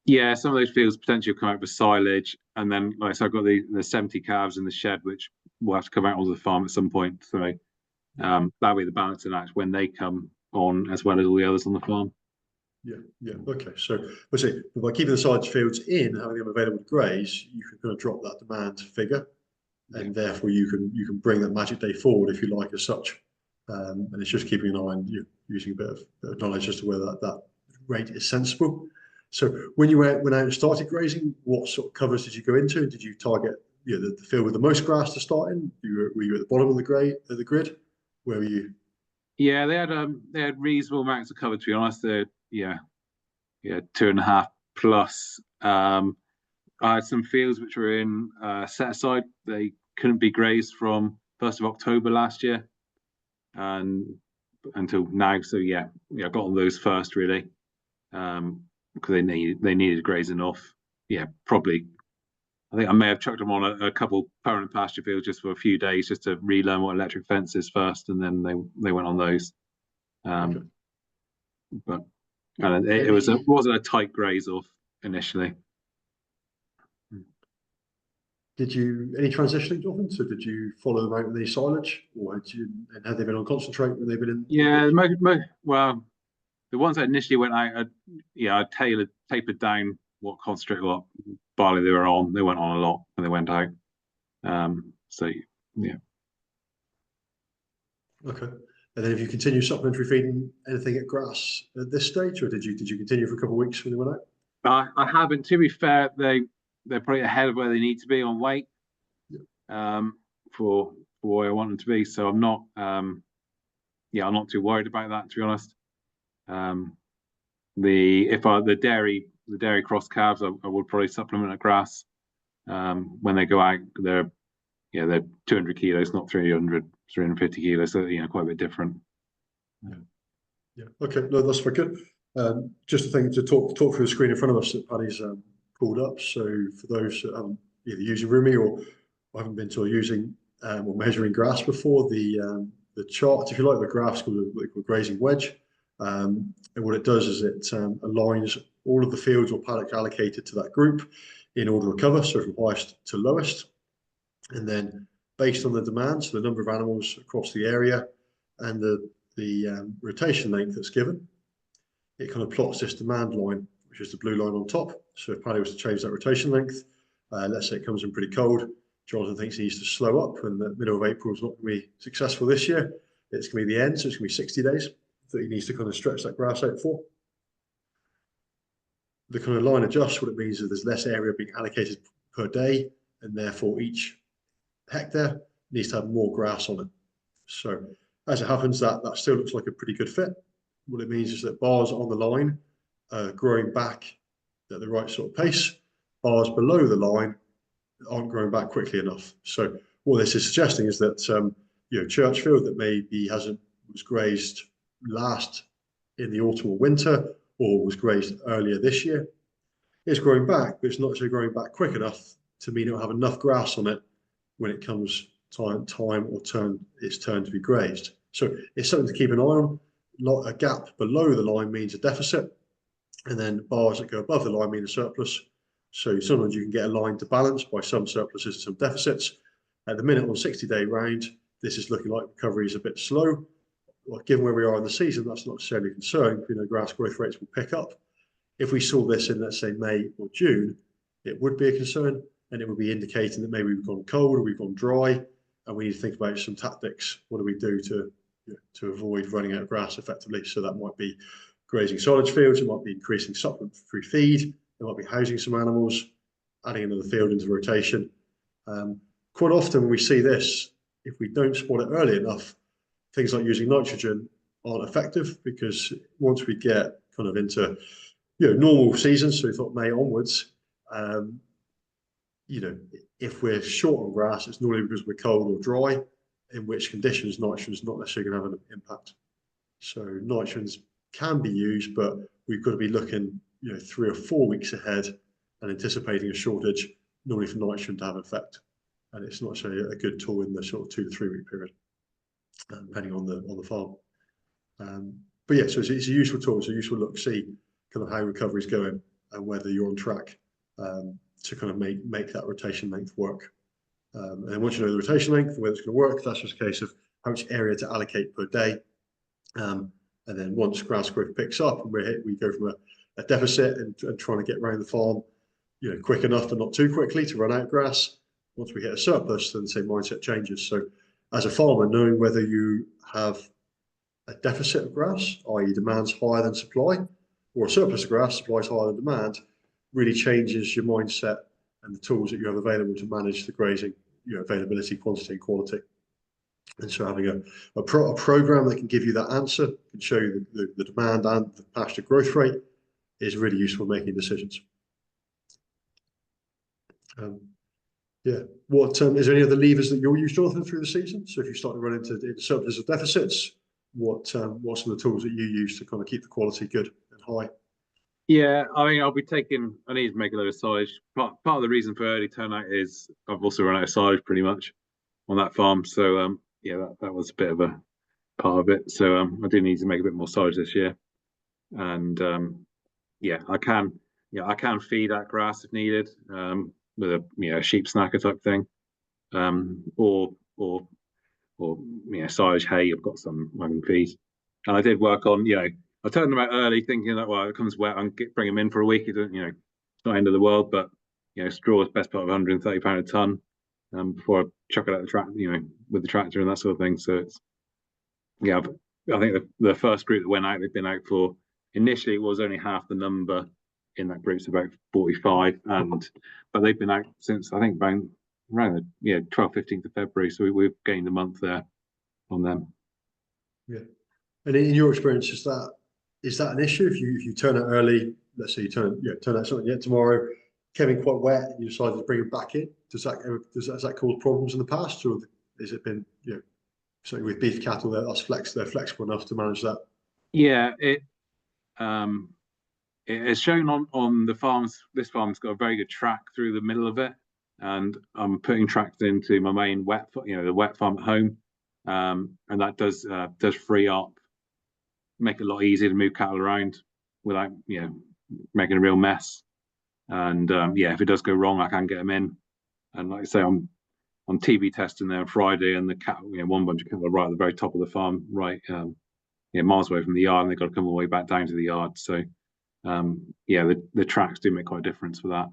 Yeah, some of those fields potentially will come out with silage, and then like so, I've got the 70 calves in the shed, which will have to come out onto the farm at some point. So that'll be the balancing act when they come on, as well as all the others on the farm. Yeah. Okay. So let's say by keeping the silage fields in, having them available to graze, you can kind of drop that demand figure, and therefore you can bring that Magic Day forward if you like, as such. And it's just keeping an eye on you, using a bit of knowledge as to whether that rate is sensible. So when you went out and started grazing, what sort of covers did you go into? Did you target the field with the most grass to start in? Were you at the bottom of the grid? Where were you? Yeah, they had reasonable amounts of cover, to be honest. They're 2.5 plus. I had some fields which were in set aside. They couldn't be grazed from 1st of October last year, and until now. So yeah, I got on those first, really, because they needed grazing off. Yeah, probably. I think I may have chucked them on a couple permanent pasture fields just for a few days, just to relearn what electric fence is first, and then they went on those. Okay. But it wasn't a tight graze off initially. Did you any transitioning, Jonathan? So did you follow them out with any silage, or had they been on concentrate when they've been in? Yeah, well, the ones that initially went out, I tapered down what concentrate, what barley they were on. They went on a lot when they went out. So yeah. Okay. And then have you continued supplementary feeding anything at grass at this stage, or did you continue for a couple of weeks when they went out? I haven't. To be fair, they're probably ahead of where they need to be on weight. Yeah. For where I want them to be. So I'm not. I'm not too worried about that, to be honest. The dairy cross calves, I would probably supplement at grass. When they go out, they're 200 kilos, not 350 kilos. So quite a bit different. Yeah. Okay. No, that's very good. Just a thing to talk through the screen in front of us that Paddy's pulled up. So for those that haven't either using ruumi or haven't been to using or measuring grass before, the chart, if you like, the graph's called a grazing wedge. And what it does is it aligns all of the fields or paddocks allocated to that group in order of cover, so from highest to lowest. And then based on the demand, so the number of animals across the area and the rotation length that's given, it kind of plots this demand line, which is the blue line on top. So if Paddy was to change that rotation length, let's say it comes in pretty cold, Jonathan thinks he needs to slow up, and the middle of April is not going to be successful this year. It's going to be the end, so it's going to be 60 days that he needs to kind of stretch that grass out for. The kind of line adjusts. What it means is there's less area being allocated per day, and therefore each hectare needs to have more grass on it. So as it happens, that still looks like a pretty good fit. what it means is that bars on the line are growing back at the right sort of pace. Bars below the line aren't growing back quickly enough. So what this is suggesting is that Churchfield that maybe was grazed last in the autumn or winter, or was grazed earlier this year, is growing back, but it's not actually growing back quick enough to mean it'll have enough grass on it when it comes its turn to be grazed. So it's something to keep an eye on. A gap below the line means a deficit, and then bars that go above the line mean a surplus. So sometimes you can get a line to balance by some surpluses and some deficits. At the minute on 60-day round, this is looking like recovery is a bit slow. Well, given where we are in the season, that's not necessarily a concern. Grass growth rates will pick up. If we saw this in, let's say, May or June, it would be a concern, and it would be indicating that maybe we've gone cold or we've gone dry, and we need to think about some tactics. What do we do to avoid running out of grass effectively? So that might be grazing silage fields, it might be increasing supplement-free feed, it might be housing some animals, adding another field into rotation. Quite often we see this, if we don't spot it early enough, things like using nitrogen aren't effective, because once we get kind of into normal seasons, so we thought May onwards, if we're short on grass, it's normally because we're cold or dry, in which conditions nitrogen is not necessarily going to have an impact. So nitrogens can be used, but we've got to be looking 3 or 4 weeks ahead and anticipating a shortage normally for nitrogen to have an effect. And it's not necessarily a good tool in the sort of 2 to 3 week period, depending on the farm. But yeah, so it's a useful tool. It's a useful look, see kind of how recovery is going and whether you're on track to kind of make that rotation length work. And then once you know the rotation length and whether it's going to work, that's just a case of how much area to allocate per day. And then once grass growth picks up and we go from a deficit and trying to get around the farm, quick enough but not too quickly to run out of grass. Once we hit a surplus, then the same mindset changes. So as a farmer, knowing whether you have a deficit of grass, i.e. demand's higher than supply, or a surplus of grass, supply is higher than demand, really changes your mindset and the tools that you have available to manage the grazing, availability, quantity and quality. And so having a program that can give you that answer, can show you the demand and the pasture growth rate, is really useful in making decisions. Is there any other levers that you'll use, Jonathan, through the season? So if you start to run into surplus or deficits, what some of the tools that you use to kind of keep the quality good and high? Yeah, I mean, I need to make a load of silage. Part of the reason for early turnout is I've also run out of silage pretty much on that farm. So that was a bit of a part of it. So I do need to make a bit more silage this year. And I can feed that grass if needed, with a sheep snacker type thing, or silage hay. I've got some I can feed, and I did work on I turned them out early, thinking that it comes wet, I can bring them in for a week. It doesn't, it's not the end of the world, but straw is best part of £130 a ton before I chuck it out the track, with the tractor and that sort of thing. So it's I think the first group that went out, they've been out for, initially it was only half the number in that group, so about 45, but they've been out since I think around the 12th, 15th of February. So we've gained a month there on them. Yeah, and in your experience, is that an issue if you turn it early? Let's say you turn out something yet tomorrow, came in quite wet, and you decided to bring it back in. Does that cause problems in the past, or has it been something with beef cattle they're flexible enough to manage that? Yeah, it is shown on the farms. This farm's got a very good track through the middle of it, and I'm putting tracks into my main the wet farm at home, and that does free up, make it a lot easier to move cattle around without making a real mess. And if it does go wrong, I can get them in. And like I say, I'm TV testing there on Friday, and the cattle, one bunch of cattle are right at the very top of the farm, right, miles away from the yard, and they've got to come all the way back down to the yard. So the tracks do make quite a difference for that.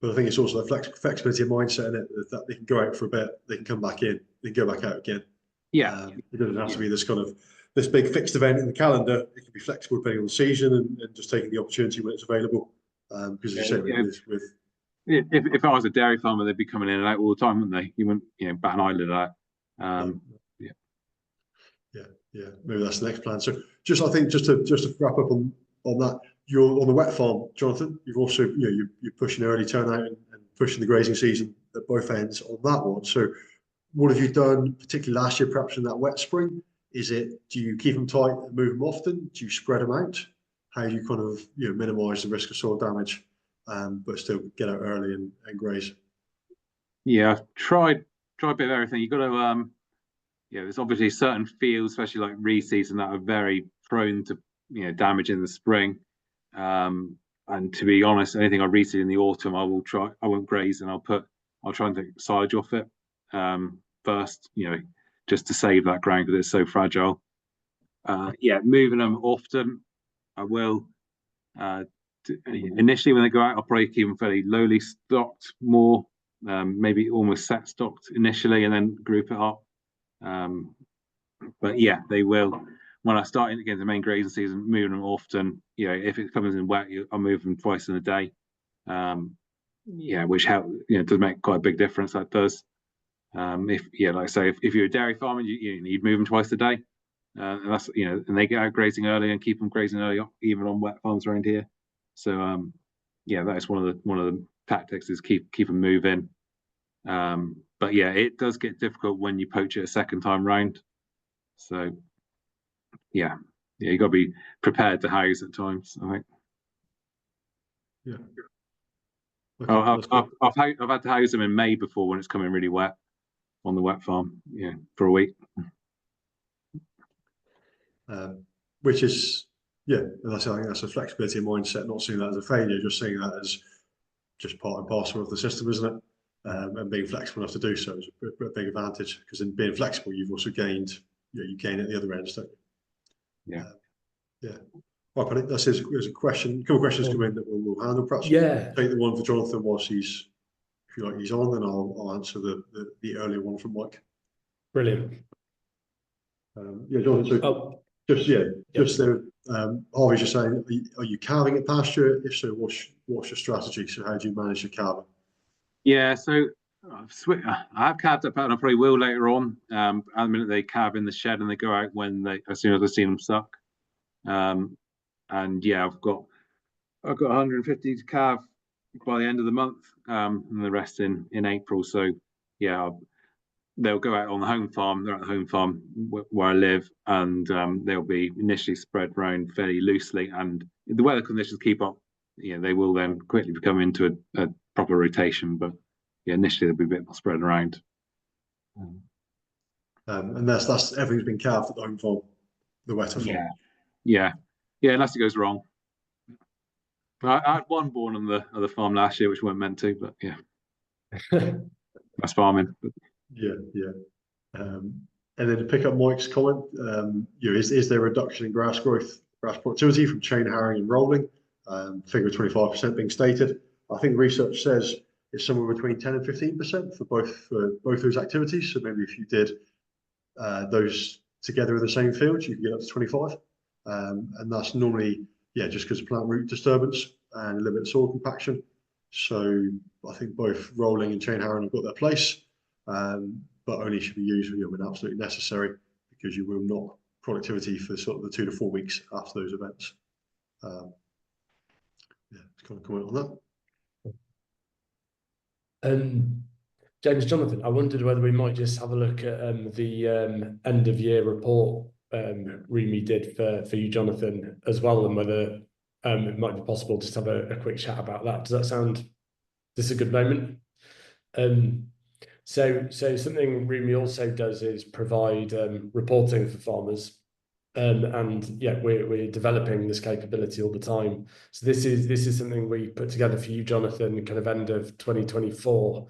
But I think it's also the flexibility of mindset in it, that they can go out for a bit, they can come back in, they can go back out again. It doesn't have to be this big fixed event in the calendar. It can be flexible depending on the season and just taking the opportunity when it's available. Because as you say, if I was a dairy farmer, they'd be coming in and out all the time, wouldn't they? You wouldn't bat an eyelid at that. Yeah, maybe that's the next plan. So I think just to wrap up on that, you're on the wet farm, Jonathan. You've also, you're pushing early turnout and pushing the grazing season at both ends on that one. So what have you done, particularly last year, perhaps in that wet spring? Do you keep them tight and move them often? Do you spread them out? How do you kind of minimise the risk of soil damage, but still get out early and graze? Yeah, I've tried a bit of everything. You've got to there's obviously certain fields, especially like reseason, that are very prone to damage in the spring. And to be honest, anything I reseed in the autumn, I won't graze, and I'll try and take silage off it first, just to save that ground because it's so fragile. Moving them often, I will. Initially, when they go out, I'll probably keep them fairly lowly stocked, more maybe almost set stocked initially, and then group it up. But yeah, they will. When I start again the main grazing season, moving them often. If it comes in wet, I'll move them twice in a day. Which help. Does make quite a big difference. That does. Like I say, if you're a dairy farmer, you need move them twice a day. And that's and they get out grazing early and keep them grazing early, even on wet farms around here. So that is one of the tactics is keep them moving. But yeah, it does get difficult when you poach it a second time round. So yeah, you got to be prepared to house at times, I think. Yeah. Okay, I've had to house them in May before when it's coming really wet on the wet farm, for a week. Which is, and I think that's a flexibility mindset, not seeing that as a failure, just seeing that as just part and parcel of the system, isn't it? And being flexible enough to do so is a big advantage, because in being flexible, you've also gained, you gain at the other end, don't you? Yeah. Right, Paddy, there's a question, a couple of questions come in that we'll handle. Perhaps take the one for Jonathan whilst he's on, and I'll answer the earlier one from Mike. Brilliant. Jonathan, so just there, Harvey's just saying, are you calving at pasture? If so, what's your strategy? So how do you manage your calving? Yeah, so I have calved at pasture, and I probably will later on. At the minute they calve in the shed and they go out as soon as I see them suck. And yeah, I've got 150 to calve by the end of the month, and the rest in April. So yeah, they'll go out on the home farm. They're at the home farm where I live, and they'll be initially spread around fairly loosely. And if the weather conditions keep up, they will then quickly become into a proper rotation. But yeah, initially they'll be a bit more spread around. And that's everything's been calved at the home farm, the wetter farm. Yeah, unless it goes wrong. I had one born on the other farm last year, which weren't meant to, but yeah, that's farming. Yeah. And then to pick up Mike's comment, is there a reduction in grass growth, grass productivity from chain harrowing and rolling? Figure 25% being stated. I think research says it's somewhere between 10 and 15% for both those activities. So maybe if you did those together in the same field, you can get up to 25. And that's normally, just because of plant root disturbance and a little bit of soil compaction. So I think both rolling and chain harrowing have got their place, but only should be used when absolutely necessary, because you will knock productivity for sort of the 2 to 4 weeks after those events. Just kind of comment on that. James, Jonathan, I wondered whether we might just have a look at the end of year report ruumi did for you, Jonathan, as well, and whether it might be possible just to have a quick chat about that. Does that sound? This is a good moment. So something ruumi also does is provide reporting for farmers, and we're developing this capability all the time. So this is something we put together for you, Jonathan, kind of end of 2024.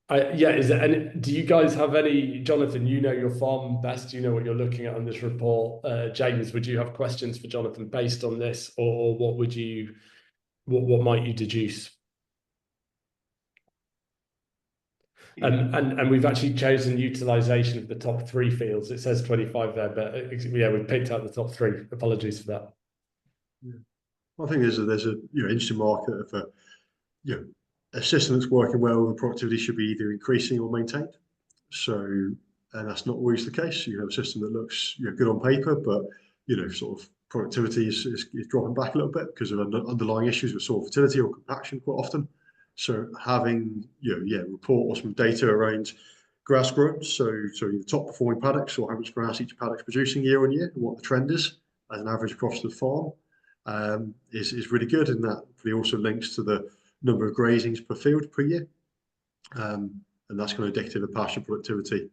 Is there any, do you guys have any, Jonathan, you know your farm best, you know what you're looking at on this report. James, would you have questions for Jonathan based on this, or what might you deduce? And we've actually chosen utilization of the top 3 fields. It says 25 there, but we've picked out the top 3. Apologies for that. I think there's a interesting market of a system that's working well. The productivity should be either increasing or maintained. So and that's not always the case. You have a system that looks good on paper, but sort of productivity is dropping back a little bit because of underlying issues with soil fertility or compaction quite often. So having report or some data around grass grown, so the top performing paddocks or how much grass each paddock's producing year on year and what the trend is as an average across the farm is really good, and that also links to the number of grazings per field per year, and that's going to dictate the pasture productivity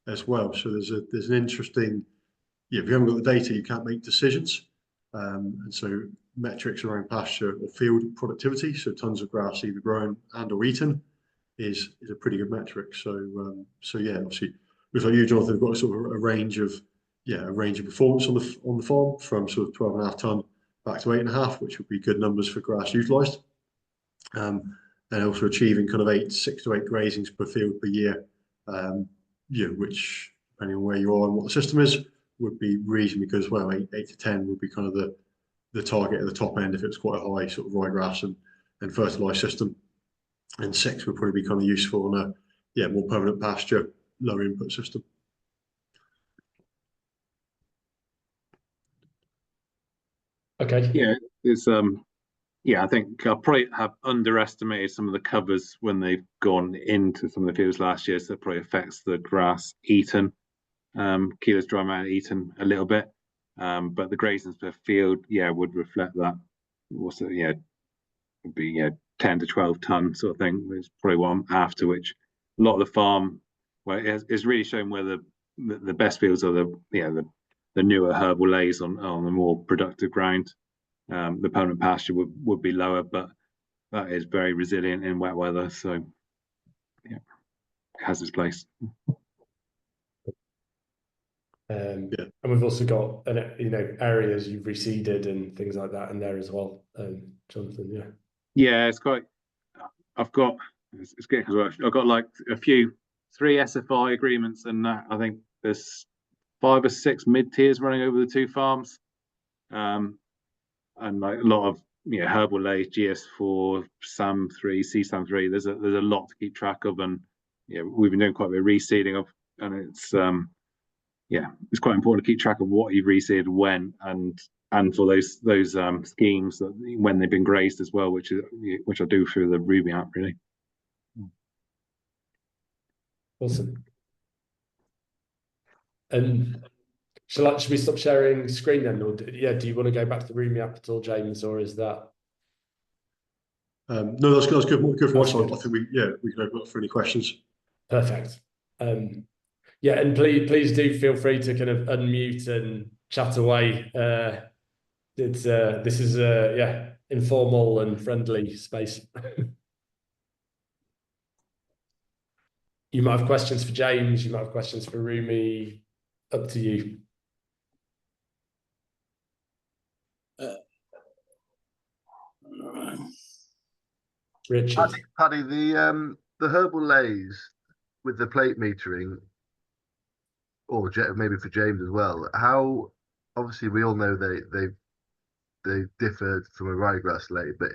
as well. So there's an interesting, if you haven't got the data, you can't make decisions, and so metrics around pasture or field productivity, so tons of grass either grown and or eaten, is a pretty good metric. So yeah, obviously, looks like you, Jonathan, have got sort of a range of performance on the farm from sort of 12.5 tonne back to 8.5, which would be good numbers for grass utilised, and also achieving kind of 6 to 8 grazings per field per year, which depending on where you are and what the system is, would be reasonably good as well. 8 to 10 would be kind of the target at the top end if it's quite a high sort of ryegrass and fertilised system, and 6 would probably be kind of useful on a more permanent pasture, lower input system. Okay. Yeah, it's I think I probably have underestimated some of the covers when they've gone into some of the fields last year, so that probably affects the grass eaten, kilos dry matter eaten a little bit, but the grazings per field, would reflect that. Also, would be 10 to 12 tonne sort of thing. Is probably what I'm after, which a lot of the farm, it's really showing where the best fields are the newer herbal lays on the more productive ground. The permanent pasture would be lower, but that is very resilient in wet weather, so it has its place. And we've also got areas you've reseeded and things like that in there as well, Jonathan. It's quite. I've got it's good because I've got like 3 SFI agreements, and I think there's 5 or 6 mid tiers running over the 2 farms, and like a lot of herbal lays, GS4, SAM3, CSAM3. There's a lot to keep track of, and we've been doing quite a bit of reseeding of, and it's quite important to keep track of what you've reseeded when, and for those schemes that when they've been grazed as well, which I do through the ruumi app really. Awesome. And should we stop sharing screen then, or do you want to go back to the ruumi app at all, James, or is that? No, that's good. Good for us. I think we can open up for any questions. Perfect. And please do feel free to kind of unmute and chat away. This is informal and friendly space. You might have questions for James. You might have questions for Ruumi. Up to you. Richard. Paddy, the herbal lays with the plate metering, or maybe for James as well. How obviously we all know they differ from a ryegrass lay, but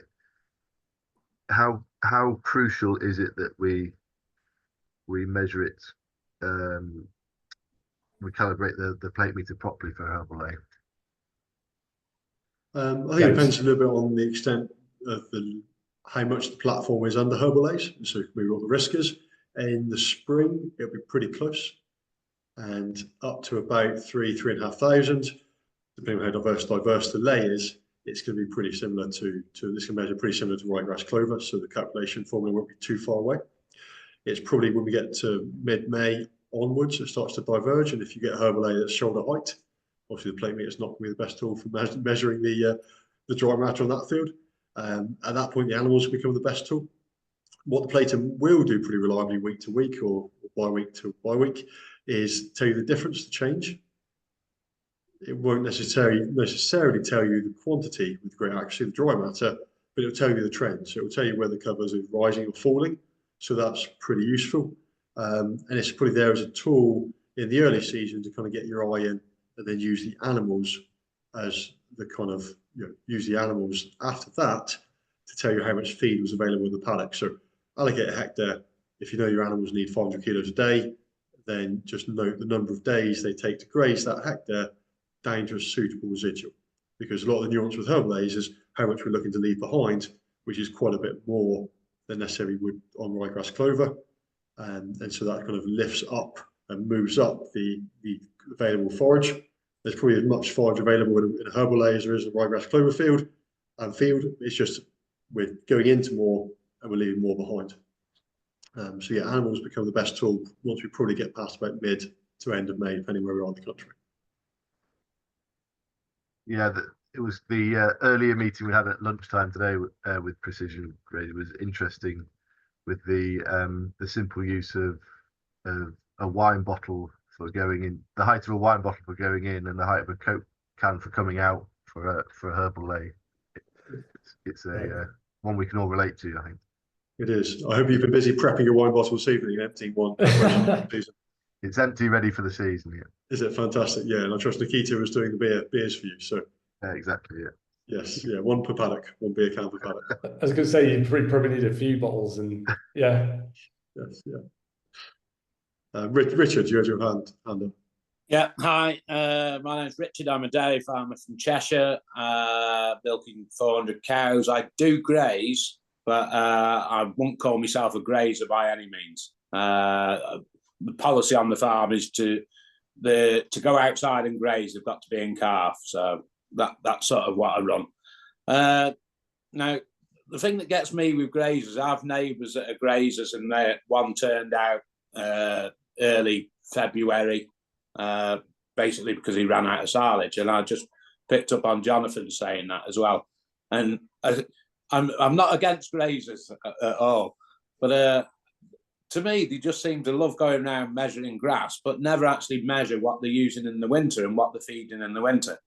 how crucial is it that we measure it, we calibrate the plate meter properly for a herbal lay? I think it depends a little bit on the extent of how much the platform is under herbal lays. So maybe what the risk is. In the spring, it'll be pretty close, and up to about 3,500, depending on how diverse the lay is, it's going to be pretty similar to this can measure pretty similar to ryegrass clover. So the calculation formula won't be too far away. It's probably when we get to mid-May onwards, it starts to diverge. And if you get a herbal lay that's shoulder height, obviously the plate meter is not going to be the best tool for measuring the dry matter on that field. At that point, the animals become the best tool. What the plater will do pretty reliably week to week or bi-week to bi-week is tell you the difference, the change. It won't necessarily tell you the quantity with great accuracy of the dry matter, but it'll tell you the trend. So it'll tell you whether covers are rising or falling. So that's pretty useful. And it's probably there as a tool in the early season to kind of get your eye in, and then use the animals as the kind of, use the animals after that to tell you how much feed was available in the paddock. So allocate a hectare. If you know your animals need 500 kilos a day, then just note the number of days they take to graze that hectare down to a suitable residual. Because a lot of the nuance with herbal A's is how much we're looking to leave behind, which is quite a bit more than necessarily would on ryegrass clover. And so that kind of lifts up and moves up the available forage. There's probably as much forage available in a herbal A as there is in a ryegrass clover field. It's just we're going into more and we're leaving more behind. So yeah, animals become the best tool once we probably get past about mid to end of May, depending where we are in the country. Yeah, it was the earlier meeting we had at lunchtime today with Precision Grazing. It was interesting with the simple use of a wine bottle for going in, the height of a wine bottle for going in, and the height of a Coke can for coming out for a herbal lay. It's a one we can all relate to, I think. It is. I hope you've been busy prepping your wine bottle this evening and emptying one. It's empty, ready for the season. Yeah. Is it fantastic? Yeah, and I trust Nikita was doing the beers for you. So exactly. Yeah. Yes, yeah, one per paddock, one beer can per paddock. I was going to say you probably need a few bottles, and yeah. Yes, yeah. Richard, you had your hand up. Yeah, hi. My name's Richard. I'm a dairy farmer from Cheshire, milking 400 cows. I do graze, but I won't call myself a grazer by any means. The policy on the farm is to go outside and graze. They've got to be in calf, so that's sort of what I run. Now, the thing that gets me with grazers, I have neighbours that are grazers, and one turned out early February. Basically because he ran out of silage, and I just picked up on Jonathan saying that as well. And I'm not against grazers at all, but to me they just seem to love going around measuring grass, but never actually measure what they're using in the winter and what they're feeding in the winter.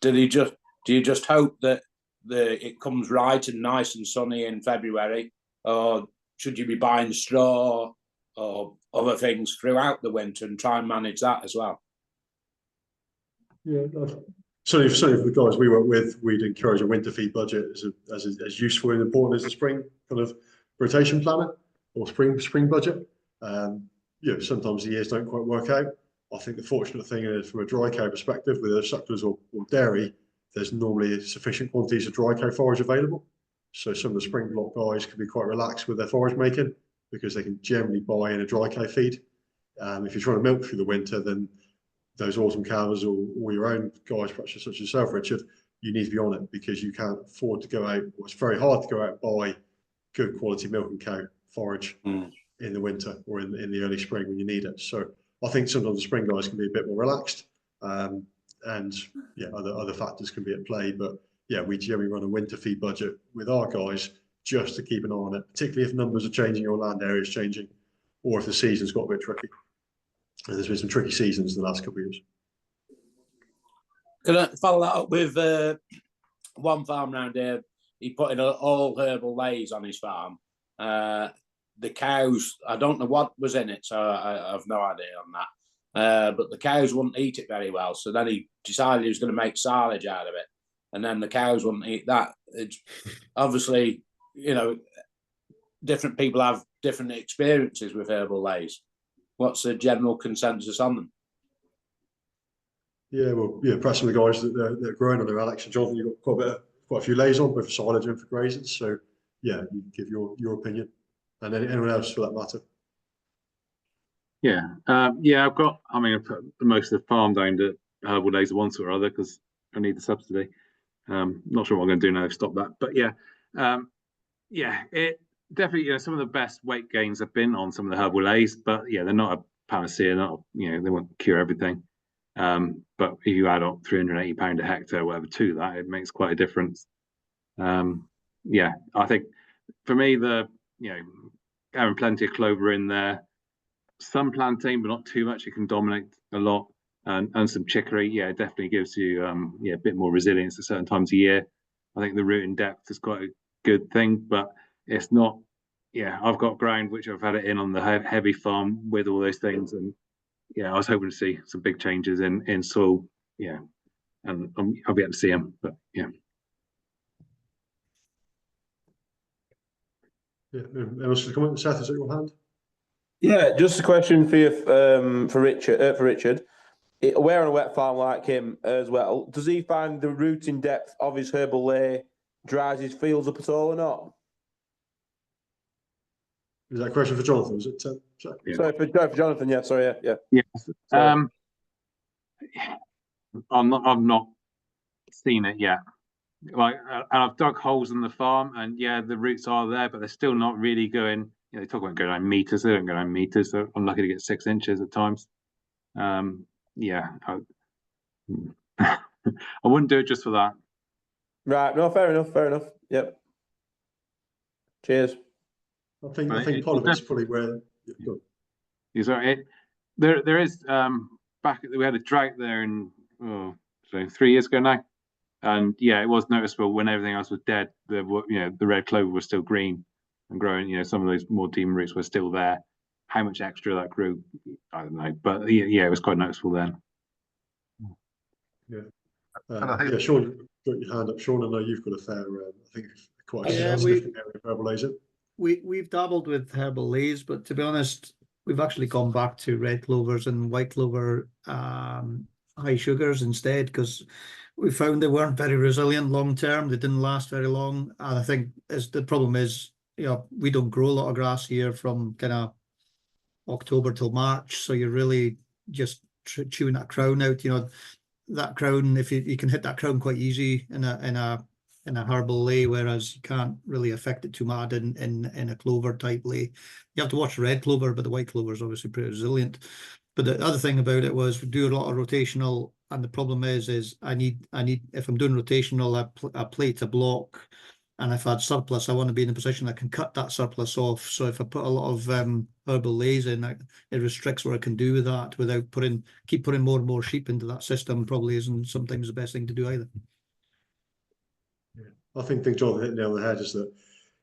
Do you just hope that it comes right and nice and sunny in February, or should you be buying straw or other things throughout the winter and try and manage that as well? Yeah, certainly for the guys we work with, we'd encourage a winter feed budget as useful and important as the spring kind of rotation planner or spring budget. Sometimes the years don't quite work out. I think the fortunate thing is, from a dry cow perspective, with sucklers or dairy, there's normally sufficient quantities of dry cow forage available. So some of the spring block guys can be quite relaxed with their forage making, because they can generally buy in a dry cow feed. If you're trying to milk through the winter, then those autumn calvers or your own guys, perhaps such as yourself, Richard, you need to be on it, because you can't afford to go out. Well, it's very hard to go out and buy good quality milking cow forage in the winter or in the early spring when you need it. So I think sometimes the spring guys can be a bit more relaxed, and other factors can be at play. But yeah, we generally run a winter feed budget with our guys, just to keep an eye on it, particularly if numbers are changing or land area is changing, or if the season's got a bit tricky. And there's been some tricky seasons in the last couple of years. Can I follow that up with one farm around here? He put in all herbal lays on his farm. The cows, I don't know what was in it, so I have no idea on that. But the cows wouldn't eat it very well, so then he decided he was going to make silage out of it, and then the cows wouldn't eat that. It's obviously, different people have different experiences with herbal lays. What's the general consensus on them? Yeah, well, perhaps some of the guys that are growing on there, Alex and Jonathan, you've got quite a few lays on, both for silage and for grazing. So yeah, you can give your opinion, and then anyone else for that matter. Yeah, I've got. I mean, I put most of the farm down to herbal lays of one sort or other, because I need the subsidy. Not sure what I'm going to do now to stop that, but it definitely. Some of the best weight gains have been on some of the herbal lays, but they're not a panacea. They won't cure everything. But if you add up £380 a hectare, or whatever, to that, it makes quite a difference. I think for me, having plenty of clover in there, some planting, but not too much. It can dominate a lot, and some chicory. Yeah, it definitely gives you a bit more resilience at certain times of year. I think the rooting depth is quite a good thing, but it's not. Yeah, I've got ground which I've had it in on the heavy farm with all those things, and I was hoping to see some big changes in soil. Yeah, and I'll be able to see them, but yeah. Yeah, anyone else to comment? Seth, is it your hand? Yeah, just a question for you, for Richard. We're on a wet farm like him as well. Does he find the rooting depth of his herbal lay dries his fields up at all or not? Is that a question for Jonathan? Was it? Sorry. Yeah. Sorry, for Jonathan. Yeah, sorry. Yeah. Yes. Sorry. I've not seen it yet. Like, and I've dug holes in the farm, and yeah, the roots are there, but they're still not really going. They talk about going 9 meters. They don't go 9 meters. So I'm lucky to get 6 inches at times. Yeah, I wouldn't do it just for that. Right. No, fair enough. Fair enough. Yep. Cheers. I think part of it's probably where. There is we had a drought there in 3 years ago now, and yeah, it was noticeable when everything else was dead. The red clover was still green and growing. Some of those more demon roots were still there. How much extra that grew, I don't know, but yeah, it was quite noticeable then. Yeah, Sean, got your hand up. Sean, I know you've got a fair, I think quite a significant area of herbal lays. We've dabbled with herbal lays, but to be honest, we've actually gone back to red clovers and white clover high sugars instead, because we found they weren't very resilient long term. They didn't last very long, and I think the problem is, we don't grow a lot of grass here from kind of October till March, so you're really just chewing that crown out. That crown, if you can hit that crown quite easy in a herbal lay, whereas you can't really affect it too bad in a clover type lay. You have to watch red clover, but the white clover is obviously pretty resilient. But the other thing about it was we do a lot of rotational, and the problem is I need if I'm doing rotational, I plate a block, and if I had surplus, I want to be in a position I can cut that surplus off. So if I put a lot of herbal lays in, it restricts what I can do with that without keep putting more and more sheep into that system. Probably isn't sometimes the best thing to do either. I think Jonathan hit the nail on the head is that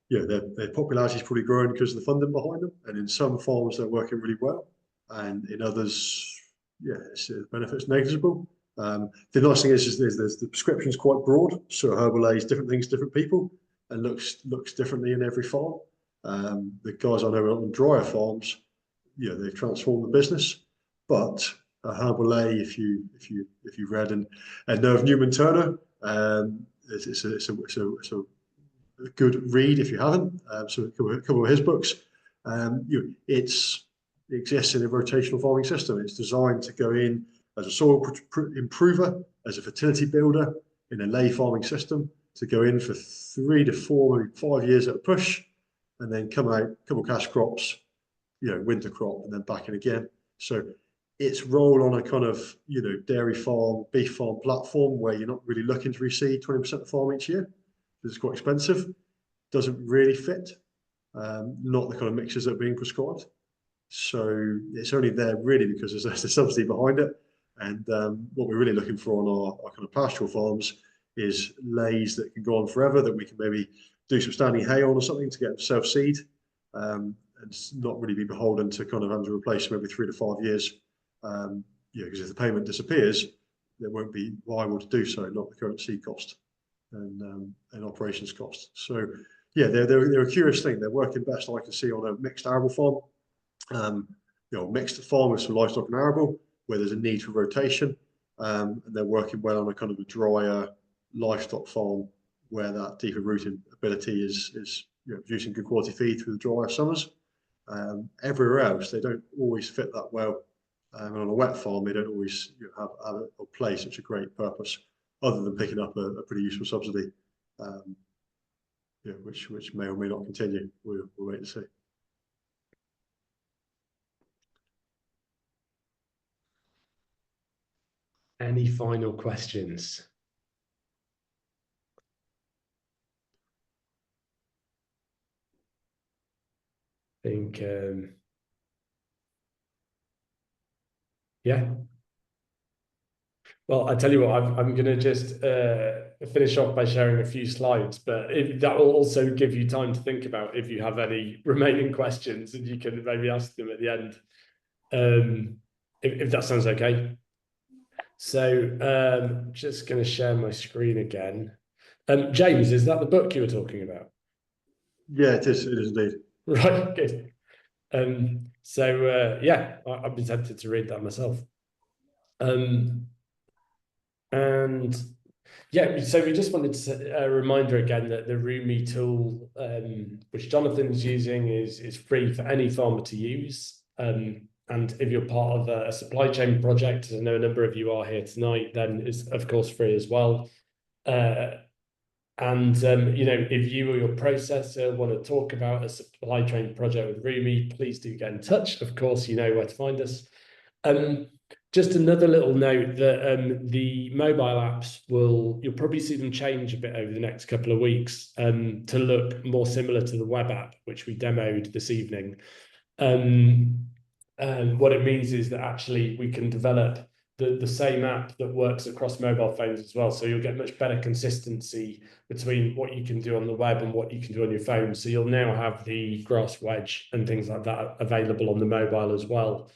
their popularity is probably growing because of the funding behind them, and in some farms they're working really well, and in others, the benefit's negligible. The nice thing is the prescription is quite broad, so herbal lays different things, different people, and looks differently in every farm. The guys I know on drier farms, they've transformed the business, but a herbal lay, if you've read and know of Newman Turner, it's a good read if you haven't. So a couple of his books. It exists in a rotational farming system. It's designed to go in as a soil improver, as a fertility builder in a lay farming system, to go in for 3 to 4, maybe 5 years at a push, and then come out, a couple of cash crops, winter crop, and then back in again. So its role on a kind of dairy farm, beef farm platform where you're not really looking to reseed 20% of the farm each year, because it's quite expensive, doesn't really fit. Not the kind of mixes that are being prescribed. So it's only there really because there's a subsidy behind it. And what we're really looking for on our kind of pastoral farms is lays that can go on forever, that we can maybe do some standing hay on or something to get them self-seed, and not really be beholden to kind of having to replace them every 3 to 5 years. Because if the payment disappears, it won't be viable to do so, not the current seed cost and operations cost. So they're a curious thing. They're working best, I can see, on a mixed arable farm, mixed farm with some livestock and arable, where there's a need for rotation, and they're working well on a kind of a drier livestock farm where that deeper rooting ability is producing good quality feed through the drier summers. Everywhere else, they don't always fit that well. And on a wet farm, they don't always have or play such a great purpose, other than picking up a pretty useful subsidy, which may or may not continue. We'll wait and see. Any final questions? I think, yeah. Well, I tell you what, I'm going to just finish off by sharing a few slides, but that will also give you time to think about if you have any remaining questions, and you can maybe ask them at the end, if that sounds okay. So just going to share my screen again. James, is that the book you were talking about? Yeah, it is indeed. Right, good. Yeah, I've been tempted to read that myself. And yeah, so we just wanted to a reminder again that the ruumi tool, which Jonathan's using, is free for any farmer to use. And if you're part of a supply chain project, as I know a number of you are here tonight, then it's of course free as well. If you or your processor want to talk about a supply chain project with ruumi, please do get in touch. Of course, you know where to find us. Just another little note that the mobile apps you'll probably see them change a bit over the next couple of weeks to look more similar to the web app, which we demoed this evening. What it means is that actually we can develop the same app that works across mobile phones as well. So you'll get much better consistency between what you can do on the web and what you can do on your phone. So you'll now have the grass wedge and things like that available on the mobile as well.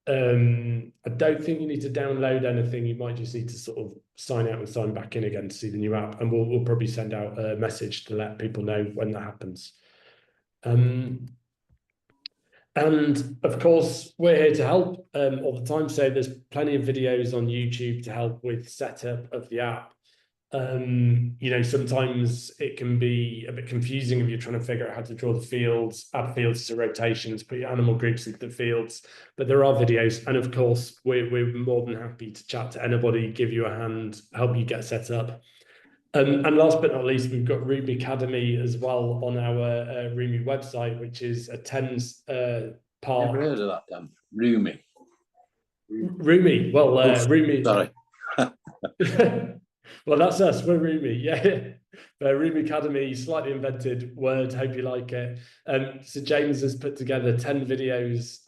I don't think you need to download anything. You might just need to sort of sign out and sign back in again to see the new app, and we'll probably send out a message to let people know when that happens. And of course, we're here to help all the time. So there's plenty of videos on YouTube to help with setup of the app. Sometimes it can be a bit confusing if you're trying to figure out how to draw the fields, add fields to rotations, put your animal groups into the fields. But there are videos, and of course, we're more than happy to chat to anybody, give you a hand, help you get set up. And last but not least, we've got Ruumi Academy as well on our Ruumi website, which is a 10 part. Never heard of that, Dan. Ruumi. Ruumi. Well, Ruumi. Sorry. Well, that's us. We're Ruumi. Yeah. Ruumi Academy, slightly invented word. Hope you like it. So James has put together 10 videos,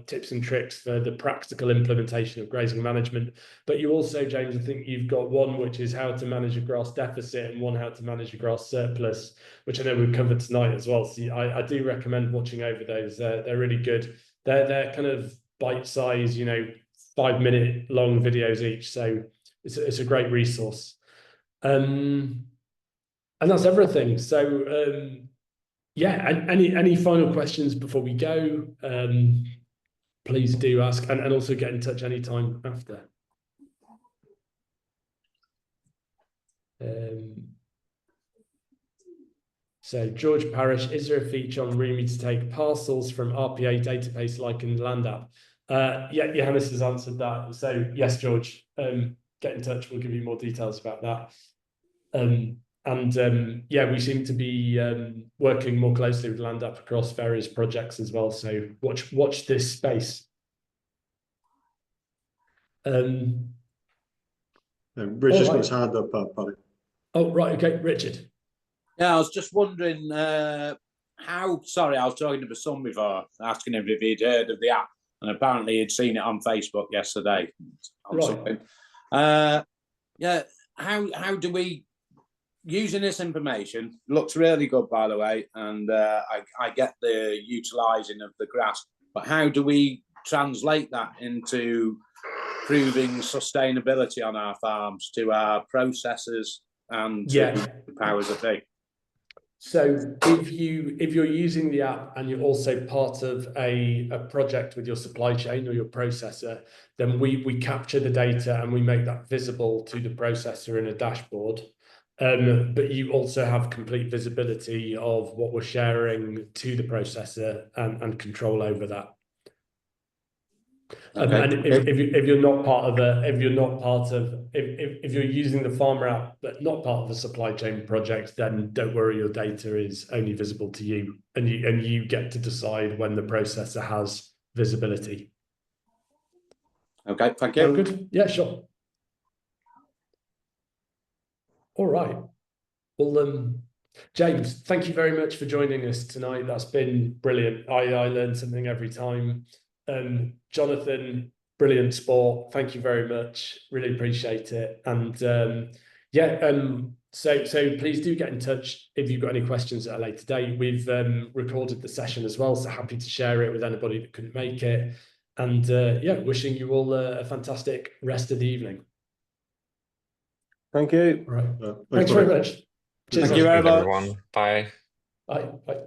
tips and tricks for the practical implementation of grazing management. But you also, James, I think you've got one which is how to manage a grass deficit and one how to manage a grass surplus, which I know we've covered tonight as well. So I do recommend watching over those. They're really good. They're kind of bite-sized, 5-minute long videos each. So it's a great resource. And that's everything. So any final questions before we go? Please do ask, and also get in touch anytime after. So George Parish, is there a feature on Ruumi to take parcels from RPA database like in Land App? Yeah, Johannes has answered that. So yes, George, get in touch. We'll give you more details about that. We seem to be working more closely with Land App across various projects as well. So watch this space. Richard's got his hand up, Paddy. Oh, right. Okay, Richard. Yeah, I was just wondering how. Sorry, I was talking to my son before, asking him if he'd heard of the app, and apparently he'd seen it on Facebook yesterday. Right. How do we, using this information, looks really good, by the way, and I get the utilising of the grass, but how do we translate that into proving sustainability on our farms to our processors and to the powers that be? So if you're using the app and you're also part of a project with your supply chain or your processor, then we capture the data and we make that visible to the processor in a dashboard. But you also have complete visibility of what we're sharing to the processor and control over that. Okay. And if you're using the farmer app but not part of the supply chain project, then don't worry, your data is only visible to you, and you get to decide when the processor has visibility. Okay, thank you. Good. Yeah, sure. All right. Well, James, thank you very much for joining us tonight. That's been brilliant. I learn something every time. Jonathan, brilliant sport. Thank you very much. Really appreciate it. And so please do get in touch if you've got any questions at a later date. We've recorded the session as well, so happy to share it with anybody that couldn't make it. And wishing you all a fantastic rest of the evening. Thank you. All right. Thanks very much. Cheers. Thank you very much. Everyone. Bye. Bye. Bye.